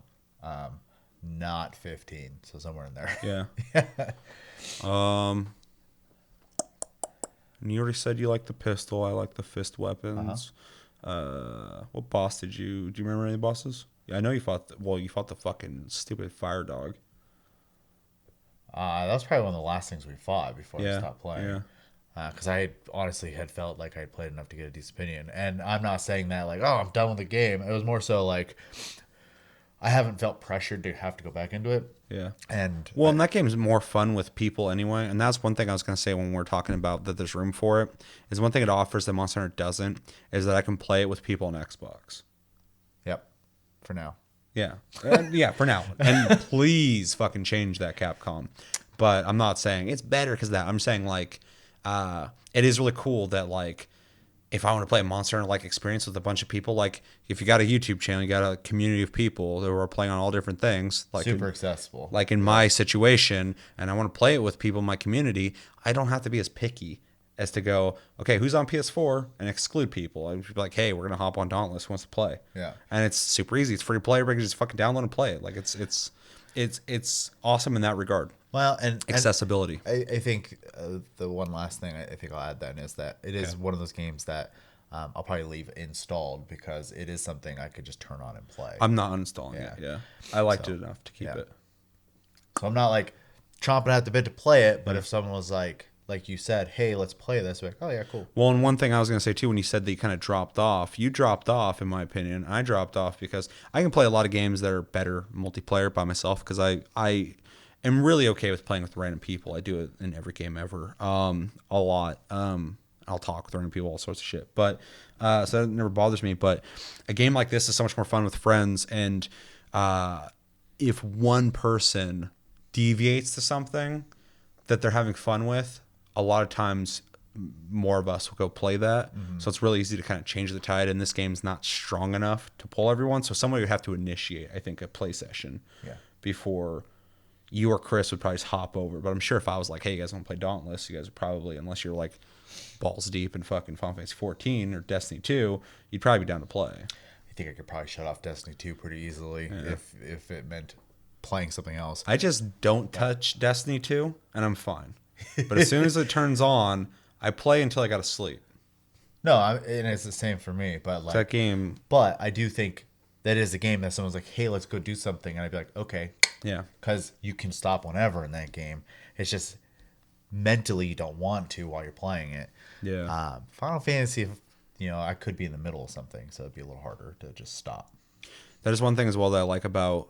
not 15. So somewhere in there. Yeah. And you already said you like the pistol. I like the fist weapons. What boss do you remember any of the bosses? Yeah, I know you fought, you fought the fucking stupid fire dog. That was probably one of the last things we fought before I stopped playing. Yeah. Because I honestly had felt like I had played enough to get a decent opinion. And I'm not saying that like, oh, I'm done with the game. It was more so like, I haven't felt pressured to have to go back into it. Yeah. And that game is more fun with people anyway. And that's one thing I was going to say when we're talking about that there's room for it. Is one thing it offers that Monster Hunter doesn't is that I can play it with people on Xbox. Yep. For now. Yeah. Yeah, for now. And please fucking change that, Capcom. But I'm not saying it's better because of that. I'm saying like it is really cool that like if I want to play a Monster Hunter like experience with a bunch of people, like if you got a YouTube channel, you got a community of people that are playing on all different things, like Super accessible. Like in my situation, and I want to play it with people in my community, I don't have to be as picky as to go, okay, who's on PS4 and exclude people. I'd be like, hey, we're gonna hop on Dauntless, who wants to play? Yeah. And it's super easy. It's free to play. Everybody can just fucking download and play it. Like it's awesome in that regard. Well, and Accessibility. I think the one last thing I think I'll add then is that it is one of those games that I'll probably leave installed because it is something I could just turn on and play. I'm not uninstalling it. Yeah. I liked it enough to keep it. So I'm not like chomping at the bit to play it, but if someone was like you said, hey, let's play this, like, oh yeah, cool. Well, and one thing I was going to say too, when you said that you kind of dropped off, you dropped off, in my opinion. I dropped off because I can play a lot of games that are better multiplayer by myself because I am really okay with playing with random people. I do it in every game ever, a lot. I'll talk with random people, all sorts of shit. But so that never bothers me. But a game like this is so much more fun with friends. And if one person deviates to something that they're having fun with, a lot of times more of us will go play that. Mm-hmm. So it's really easy to kind of change the tide. And this game's not strong enough to pull everyone. So somebody would have to initiate, I think, a play session before you or Chris would probably just hop over. But I'm sure if I was like, hey, you guys want to play Dauntless, you guys would probably, unless you're like balls deep in fucking Final Fantasy 14 or Destiny 2, you'd probably be down to play. I think I could probably shut off Destiny 2 pretty easily if it meant playing something else. I just don't touch Destiny 2, and I'm fine. But as soon as it turns on, I play until I got to sleep. No, and it's the same for me. But like that game. But I do think that is a game that someone's like, hey, let's go do something. And I'd be like, okay. Yeah. Because you can stop whenever in that game. It's just mentally you don't want to while you're playing it. Yeah. Final Fantasy, I could be in the middle of something, so it'd be a little harder to just stop. That is one thing as well that I like about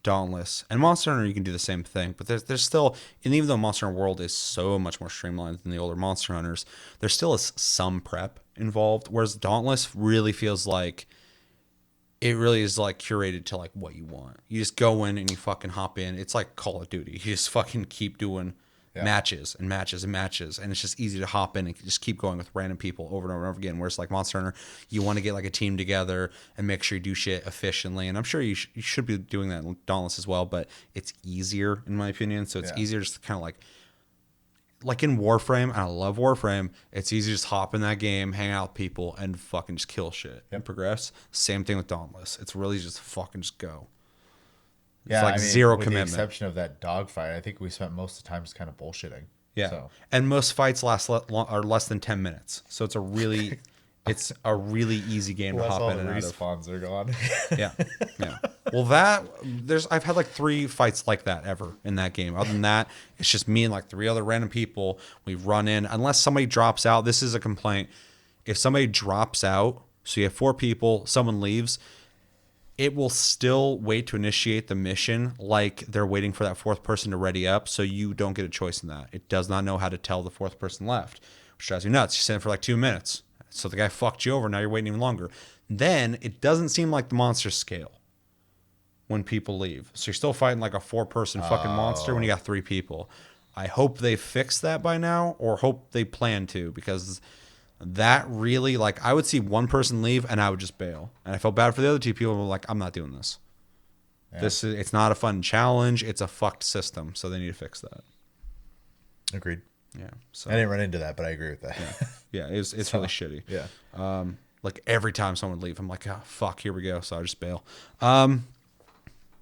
Dauntless, and Monster Hunter, you can do the same thing, but there's still, and even though Monster Hunter World is so much more streamlined than the older Monster Hunters, there still is some prep involved. Whereas Dauntless really feels like it really is like curated to like what you want. You just go in and you fucking hop in. It's like Call of Duty. You just fucking keep doing matches and matches and matches, and it's just easy to hop in and just keep going with random people over and over and over again. Whereas like Monster Hunter, you want to get like a team together and make sure you do shit efficiently, and I'm sure you should be doing that in Dauntless as well, but it's easier in my opinion. So it's easier just to kind of like in Warframe, and I love Warframe, it's easy to just hop in that game, hang out with people, and fucking just kill shit and progress. Same thing with Dauntless. It's really just fucking just go. It's like zero commitment. With the exception of that dogfight, I think we spent most of the time just kind of bullshitting. Yeah, So. and most fights are less than 10 minutes, so it's a really easy game to hop in and out of. Respawns are gone. Yeah. Well, I've had like 3 fights like that ever in that game. Other than that, it's just me and like 3 other random people. We run in unless somebody drops out. This is a complaint. If somebody drops out, so you have 4 people, someone leaves, it will still wait to initiate the mission like they're waiting for that 4th person to ready up, so you don't get a choice in that. It does not know how to tell the 4th person left, which drives you nuts. You sit in for like 2 minutes. So the guy fucked you over, now you're waiting even longer. Then it doesn't seem like the monsters scale when people leave. So you're still fighting like a 4-person fucking monster when you got 3 people. I hope they fixed that by now, or hope they plan to, because that really, like, I would see 1 person leave and I would just bail. And I felt bad for the other 2 people who were like, I'm not doing this. Yeah. It's not a fun challenge. It's a fucked system. So they need to fix that. Agreed. Yeah. So I didn't run into that, but I agree with that. Yeah. It's really shitty. Yeah. Like every time someone would leave, I'm like, oh, fuck, here we go. So I just bail.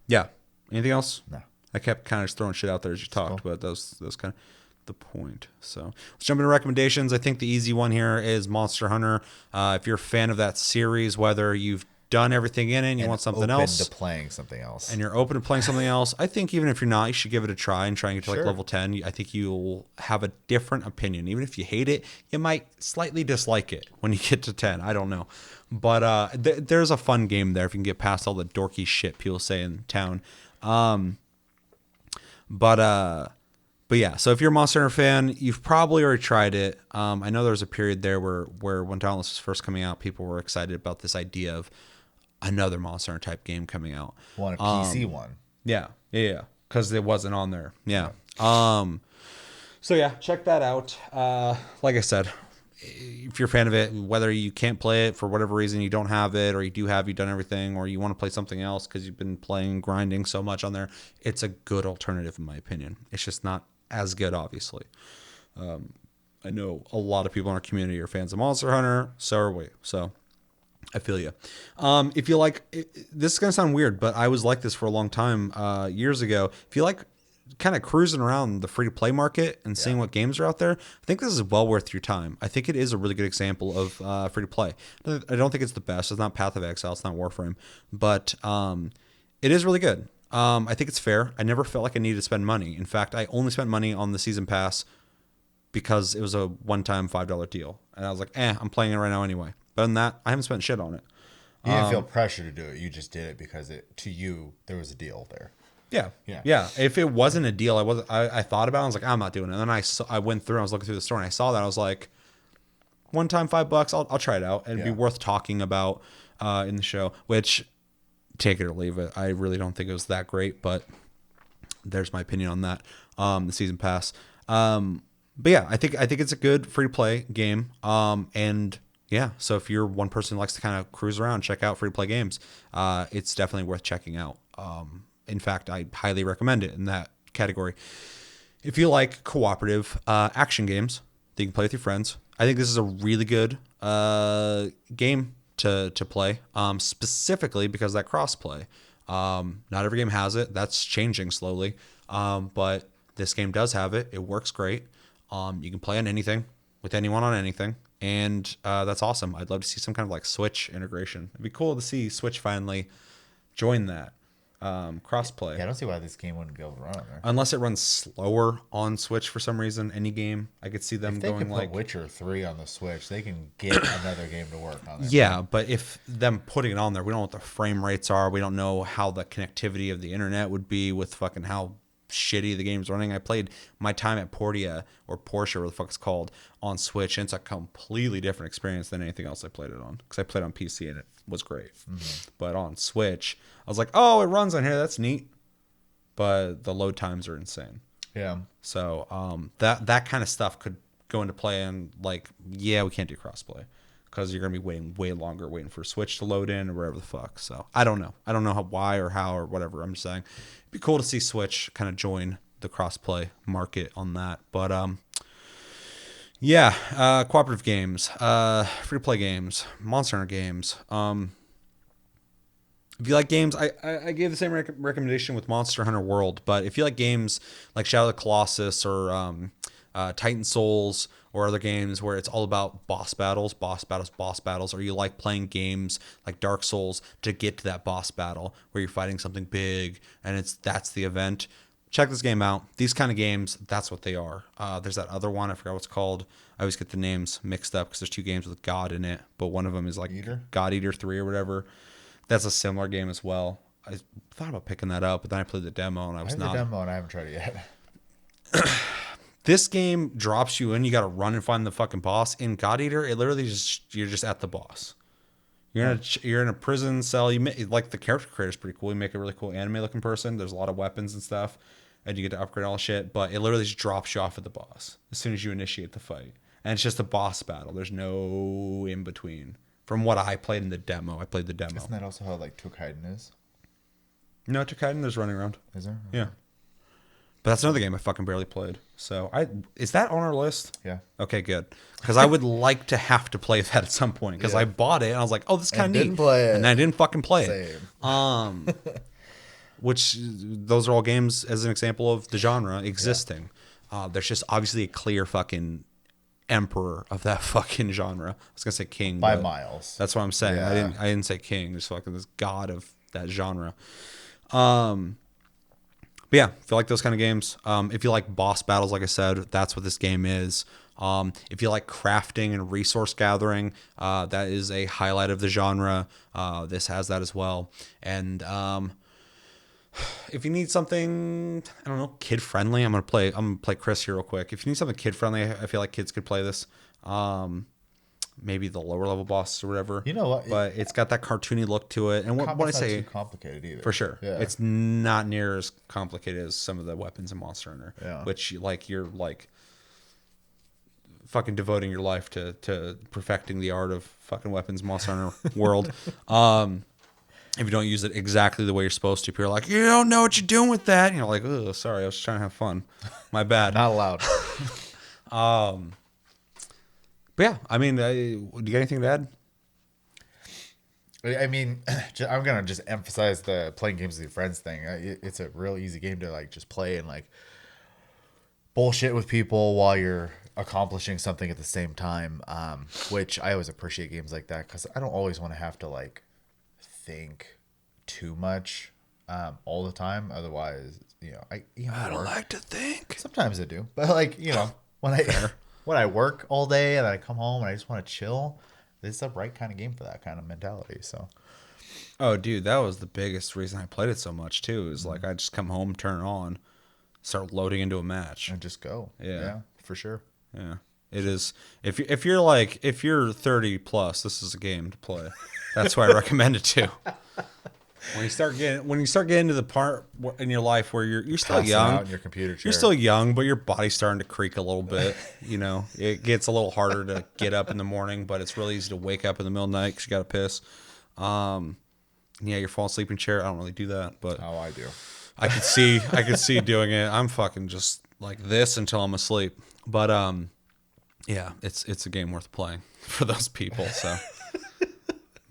Yeah. Anything else? No. I kept kind of just throwing shit out there as you talked, but that was kind of the point. So let's jump into recommendations. I think the easy one here is Monster Hunter. If you're a fan of that series, whether you've done everything in it and you want something else, to playing something else, and you're open to playing something else, I think even if you're not, you should give it a try and try and get to like level 10. I think you'll have a different opinion. Even if you hate it, you might slightly dislike it when you get to 10. I don't know. But there's a fun game there if you can get past all the dorky shit people say in town. But yeah, so if you're a Monster Hunter fan, you've probably already tried it. I know there was a period there where when Dauntless was first coming out, people were excited about this idea of another Monster Hunter type game coming out. A PC one. Yeah, because it wasn't on there. Yeah. So yeah, check that out. Like I said, if you're a fan of it, whether you can't play it for whatever reason, you don't have it, or you do have, you've done everything, or you want to play something else because you've been playing, grinding so much on there, it's a good alternative in my opinion. It's just not as good, obviously. I know a lot of people in our community are fans of Monster Hunter, so are we. So I feel you. If you like, this is going to sound weird, but I was like this for a long time years ago. If you like kind of cruising around the free-to-play market and seeing what games are out there, I think this is well worth your time. I think it is a really good example of free-to-play. I don't think it's the best. It's not Path of Exile. It's not Warframe. But it is really good. I think it's fair. I never felt like I needed to spend money. In fact, I only spent money on the season pass because it was a one-time $5 deal. And I was like, I'm playing it right now anyway. But other than that, I haven't spent shit on it. You didn't feel pressure to do it. You just did it because to you, there was a deal there. Yeah. If it wasn't a deal, I thought about it. I was like, I'm not doing it. And then I went through. I was looking through the store and I saw that. I was like, one time $5. I'll try it out. And it'd be worth talking about in the show. Which, take it or leave it. I really don't think it was that great, but there's my opinion on that. The season pass. But yeah, I think it's a good free to play game. And yeah, so if you're one person who likes to kind of cruise around, check out free to play games. It's definitely worth checking out. In fact, I highly recommend it in that category. If you like cooperative action games that you can play with your friends, I think this is a really good game to play, specifically because of that crossplay. Not every game has it. That's changing slowly, but this game does have it. It works great. You can play on anything with anyone on anything, and that's awesome. I'd love to see some kind of like Switch integration. It'd be cool to see Switch finally join that. crossplay. Yeah, I don't see why this game wouldn't be able to run on there. Unless it runs slower on Switch for some reason, any game, I could see them If they going could like put Witcher 3 on the Switch, they can get another game to work on there. yeah, but if them putting it on there, we don't know what the frame rates are. We don't know how the connectivity of the internet would be with fucking how shitty the game's running. I played my time at Portia or Porsche, whatever the fuck it's called, on Switch, and it's a completely different experience than anything else I played it on. Because I played on PC and it was great. But on Switch, I was like, oh, it runs on here. That's neat. But the load times are insane. Yeah. So that kind of stuff could go into play, and like, yeah, we can't do crossplay because you're gonna be waiting way longer, waiting for Switch to load in or whatever the fuck. So I don't know why or how or whatever. I'm just saying it'd be cool to see Switch kind of join the crossplay market on that. But yeah, cooperative games, free to play games, Monster Hunter games. If you like games, I gave the same recommendation with Monster Hunter World, but if you like games like Shadow of the Colossus or Titan Souls or other games where it's all about boss battles, or you like playing games like Dark Souls to get to that boss battle where you're fighting something big and that's the event, check this game out. These kind of games, that's what they are. There's that other one, I forgot what it's called. I always get the names mixed up because there's two games with God in it, but one of them is like God Eater 3 or whatever. That's a similar game as well. I thought about picking that up, but then I played the demo and I was not. The demo and I haven't tried it yet. This game drops you in. You got to run and find the fucking boss. In God Eater, it literally you're just at the boss. You're in a prison cell. Like the character creator is pretty cool. You make a really cool anime looking person. There's a lot of weapons and stuff, and you get to upgrade all shit. But it literally just drops you off at the boss as soon as you initiate the fight, and it's just a boss battle. There's no in between. From what I played in the demo, Isn't that also how like Tokaiden is? No, Tokaiden, there's running around. Is there? Yeah. But that's another game I fucking barely played. So is that on our list? Yeah. Okay, good. Because I would like to have to play that at some point. Because I bought it and I was like, oh, this is kind of neat. Didn't play it. And then I didn't fucking play Same. it. Which those are all games as an example of the genre existing. Yeah. There's just obviously a clear fucking emperor of that fucking genre. I was gonna say king by miles. That's what I'm saying. Yeah. I didn't say king. There's fucking this god of that genre. But yeah, if you like those kind of games, if you like boss battles, like I said, that's what this game is. If you like crafting and resource gathering, that is a highlight of the genre. This has that as well. And if you need something, I don't know, kid friendly, I'm gonna play Chris here real quick. If you need something kid friendly, I feel like kids could play this. Maybe the lower level bosses or whatever. You know what? But it's got that cartoony look to it. And when I say too complicated either. for sure, Yeah. it's not near as complicated as some of the weapons in Monster Hunter. Yeah. Which you're fucking devoting your life to perfecting the art of fucking weapons Monster Hunter World. If you don't use it exactly the way you're supposed to, people are like, you don't know what you're doing with that. And you're like, oh, sorry, I was trying to have fun. My bad. Not allowed. But yeah, I mean, do you got anything to add? I mean, I'm gonna just emphasize the playing games with your friends thing. It's a real easy game to like just play and like bullshit with people while you're accomplishing something at the same time. Which I always appreciate games like that because I don't always want to have to like think too much all the time. Otherwise, I don't like to think. Sometimes I do, but like when I work all day and I come home and I just want to chill, this is the right kind of game for that kind of mentality. So, oh, dude, that was the biggest reason I played it so much too. Is like I just come home, turn it on, start loading into a match, and just go. Yeah, for sure. Yeah, it is. If you're 30 plus, this is a game to play. That's why I recommend it too. When you start getting to the part in your life where you're still young, out in your computer chair. You're still young, but your body's starting to creak a little bit. It gets a little harder to get up in the morning, but it's really easy to wake up in the middle of the night because you got to piss. You're falling asleep in chair. I don't really do that, but I do. I could see doing it. I'm fucking just like this until I'm asleep. But yeah, it's a game worth playing for those people. So.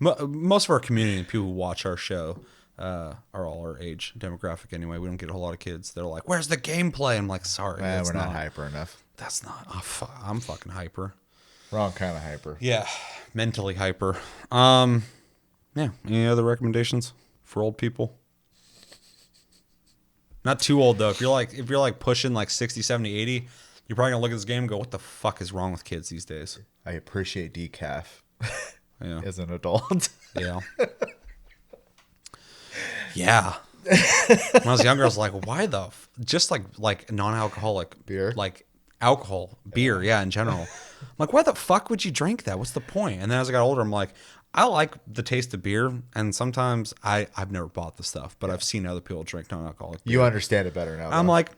Most of our community and people who watch our show are all our age demographic anyway. We don't get a whole lot of kids. They're like, where's the gameplay? I'm like, sorry. We're not hyper enough. That's not. I'm fucking hyper. Wrong kind of hyper. Yeah. Mentally hyper. Yeah. Any other recommendations for old people? Not too old though. If you're like pushing like 60, 70, 80, you're probably gonna look at this game and go, what the fuck is wrong with kids these days? I appreciate decaf Yeah. as an adult. Yeah. Yeah. When I was younger, I was like, why the just like non-alcoholic Beer? like alcohol, beer, yeah, in general. I'm like, why the fuck would you drink that? What's the point? And then as I got older, I'm like, I like the taste of beer, and sometimes I've never bought the stuff, but I've seen other people drink non-alcoholic beer. You understand it better now. I'm though. like,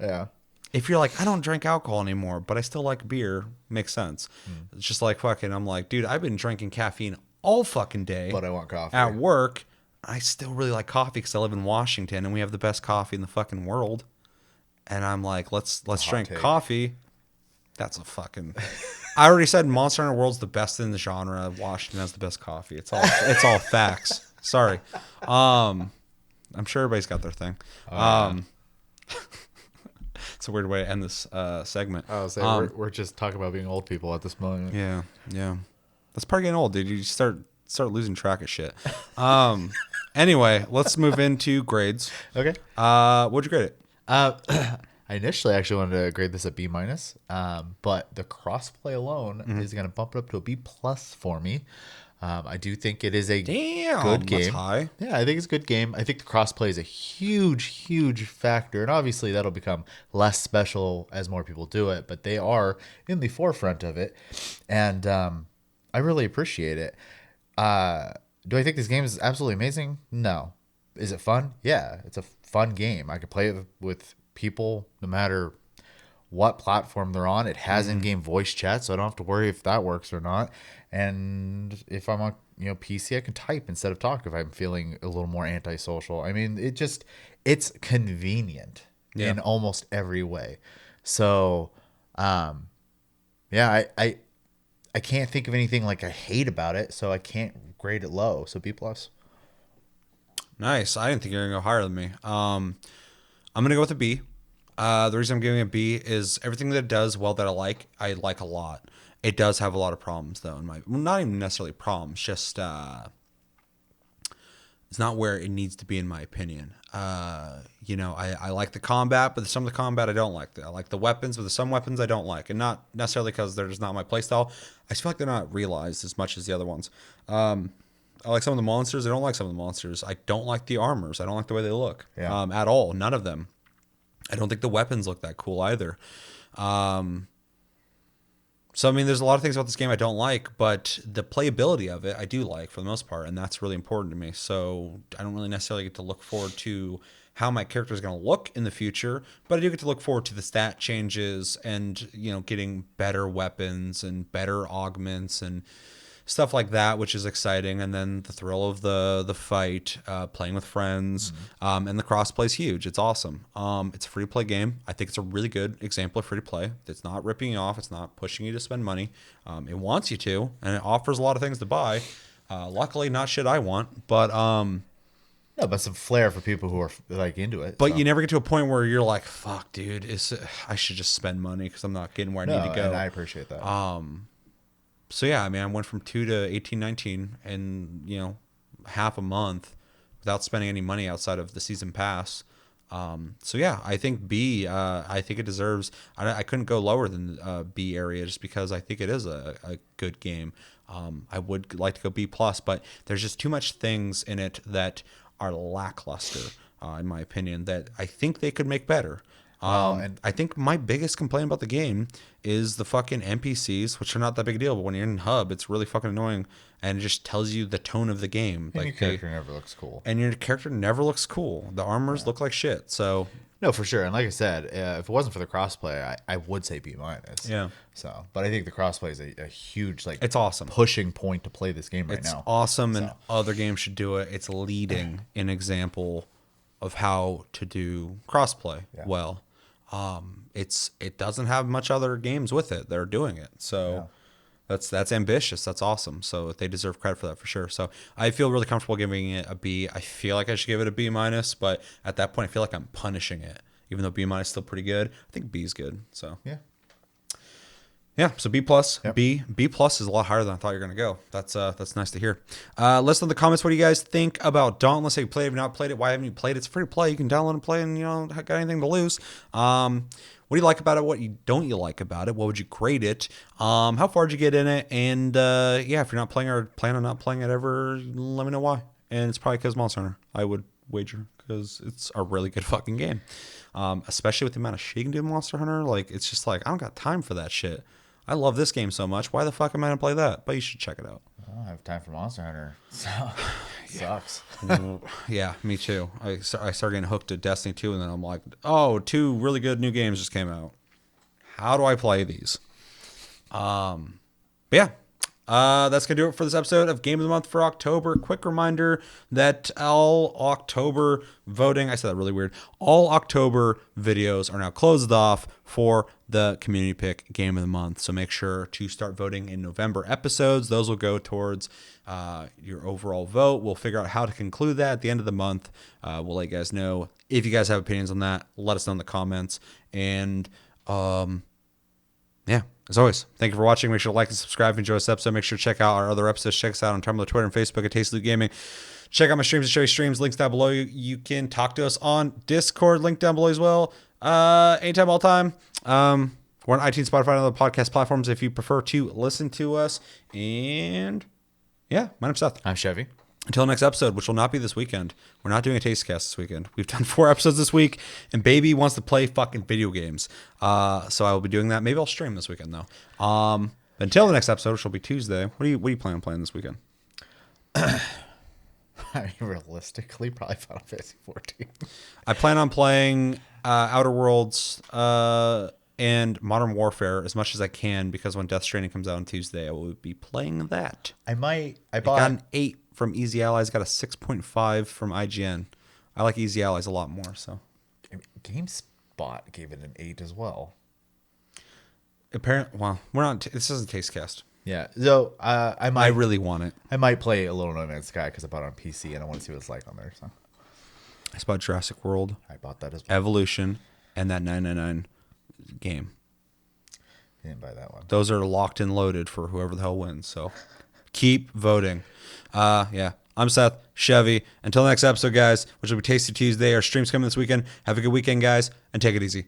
yeah. if you're like, I don't drink alcohol anymore, but I still like beer, makes sense. It's just like fucking, I'm like, dude, I've been drinking caffeine all fucking day. But I want coffee. At work, I still really like coffee because I live in Washington and we have the best coffee in the fucking world. And I'm like, let's drink take. coffee. That's a fucking. I already said Monster Hunter World's the best in the genre. Washington has the best coffee. It's all facts. Sorry. I'm sure everybody's got their thing. It's a weird way to end this segment. I was saying we're just talking about being old people at this moment. Yeah, yeah. That's part of getting old, dude. You start losing track of shit. Anyway, let's move into grades. Okay. What'd you grade it? I initially actually wanted to grade this a B minus, but the crossplay alone is going to bump it up to a B plus for me. I do think it is a good game. That's high. Yeah, I think it's a good game. I think the crossplay is a huge, huge factor, and obviously that'll become less special as more people do it. But they are in the forefront of it, and I really appreciate it. Do I think this game is absolutely amazing? No. Is it fun? Yeah, it's a fun game. I could play it with people no matter what platform they're on. It has in-game voice chat, so I don't have to worry if that works or not. And if I'm on PC, I can type instead of talk if I'm feeling a little more antisocial. I mean, it's convenient in almost every way. So, yeah, I can't think of anything like I hate about it, so I can't grade it low. So B plus. Nice. I didn't think you were gonna go higher than me. I'm gonna go with a B. The reason I'm giving it a B is everything that it does well that I like a lot. It does have a lot of problems though. Not even necessarily problems, just it's not where it needs to be in my opinion. I like the combat, but some of the combat I don't like. I like the weapons, but there's some weapons I don't like, and not necessarily because they're just not my playstyle. I just feel like they're not realized as much as the other ones. I like some of the monsters. I don't like some of the monsters. I don't like the armors. I don't like the way they look at all. None of them. I don't think the weapons look that cool either. So, I mean, there's a lot of things about this game I don't like, but the playability of it I do like for the most part, and that's really important to me. So I don't really necessarily get to look forward to how my character is going to look in the future, but I do get to look forward to the stat changes and, getting better weapons and better augments and stuff like that, which is exciting. And then the thrill of the fight, playing with friends, and the crossplay is huge. It's awesome. It's a free to play game. I think it's a really good example of free to play. It's not ripping you off. It's not pushing you to spend money. It wants you to, and it offers a lot of things to buy. Luckily, not shit I want, but no, but some flair for people who are like into it. But you never get to a point where you're like, "Fuck, dude, I should just spend money because I'm not getting where I need to go." And I appreciate that. So yeah, I mean, I went from 2 to 18, 19 in, half a month without spending any money outside of the season pass. So yeah, I think B, I think it deserves, I couldn't go lower than B area just because I think it is a good game. I would like to go B plus, but there's just too much things in it that are lackluster, in my opinion, that I think they could make better. And I think my biggest complaint about the game is the fucking NPCs, which are not that big a deal, but when you're in hub, it's really fucking annoying, and it just tells you the tone of the game. And your character never looks cool. And your character never looks cool. The armors look like shit. So no, for sure. And like I said, if it wasn't for the crossplay, I would say B minus. Yeah. So, but I think the crossplay is a huge it's awesome pushing point to play this game right now. It's awesome, and other games should do it. It's leading an example of how to do crossplay well. It doesn't have much other games with it that are doing it. So that's ambitious. That's awesome. So they deserve credit for that for sure. So I feel really comfortable giving it a B. I feel like I should give it a B minus, but at that point I feel like I'm punishing it. Even though B minus is still pretty good, I think B is good. So Yeah, so B plus, Yep. B plus is a lot higher than I thought you were gonna go. That's nice to hear. Let us know in the comments what do you guys think about Dauntless. Have you played it? Have you not played it? Why haven't you played it? It's free to play. You can download and play, and you know, got anything to lose. What do you like about it? What don't you like about it? What would you grade it? How far did you get in it? And yeah, if you're not playing or plan on not playing it ever, let me know why. And it's probably because Monster Hunter, I would wager, because it's a really good fucking game. Especially with the amount of shit you can do in Monster Hunter. Like, it's just like, I don't got time for that shit. I love this game so much. Why the fuck am I gonna play that? But you should check it out. I don't have time for Monster Hunter. So sucks. Yeah, me too. I started getting hooked to Destiny 2, and then I'm like, oh, 2 really good new games just came out. How do I play these? But yeah. That's going to do it for this episode of Game of the Month for October. Quick reminder that all October voting, I said that really weird, all October videos are now closed off for the community pick Game of the Month. So make sure to start voting in November episodes. Those will go towards your overall vote. We'll figure out how to conclude that at the end of the month. We'll let you guys know. If you guys have opinions on that, let us know in the comments. And yeah, as always, thank you for watching. Make sure to like and subscribe if you enjoy this episode. Make sure to check out our other episodes. Check us out on Tumblr, Twitter, and Facebook at Tasty Loot Gaming. Check out my streams and show you streams. Links down below. You can talk to us on Discord. Link down below as well. Anytime, all time. We're on iTunes, Spotify, and other podcast platforms if you prefer to listen to us. And yeah, my name's Seth. I'm Chevy. Until next episode, which will not be this weekend. We're not doing a taste cast this weekend. We've done 4 episodes this week, and baby wants to play fucking video games. So I will be doing that. Maybe I'll stream this weekend though. Until the next episode, which will be Tuesday. What do you plan on playing this weekend? I mean, realistically, probably Final Fantasy 14. I plan on playing Outer Worlds and Modern Warfare as much as I can, because when Death Stranding comes out on Tuesday, I will be playing that. I got an 8 from Easy Allies, got a 6.5 from IGN. I like Easy Allies a lot more. So GameSpot gave it an 8 as well. Apparently, well, we're not. This isn't Taste Cast. Yeah, so I really want it. I might play a Little No Man's Sky because I bought it on PC and I want to see what it's like on there. So I bought Jurassic World, I bought that as well. Evolution, and that 999 game. I didn't buy that one. Those are locked and loaded for whoever the hell wins. So keep voting. Yeah. I'm Seth, Chevy. Until the next episode, guys, which will be Tasty Tuesday. Our stream's coming this weekend. Have a good weekend, guys, and take it easy.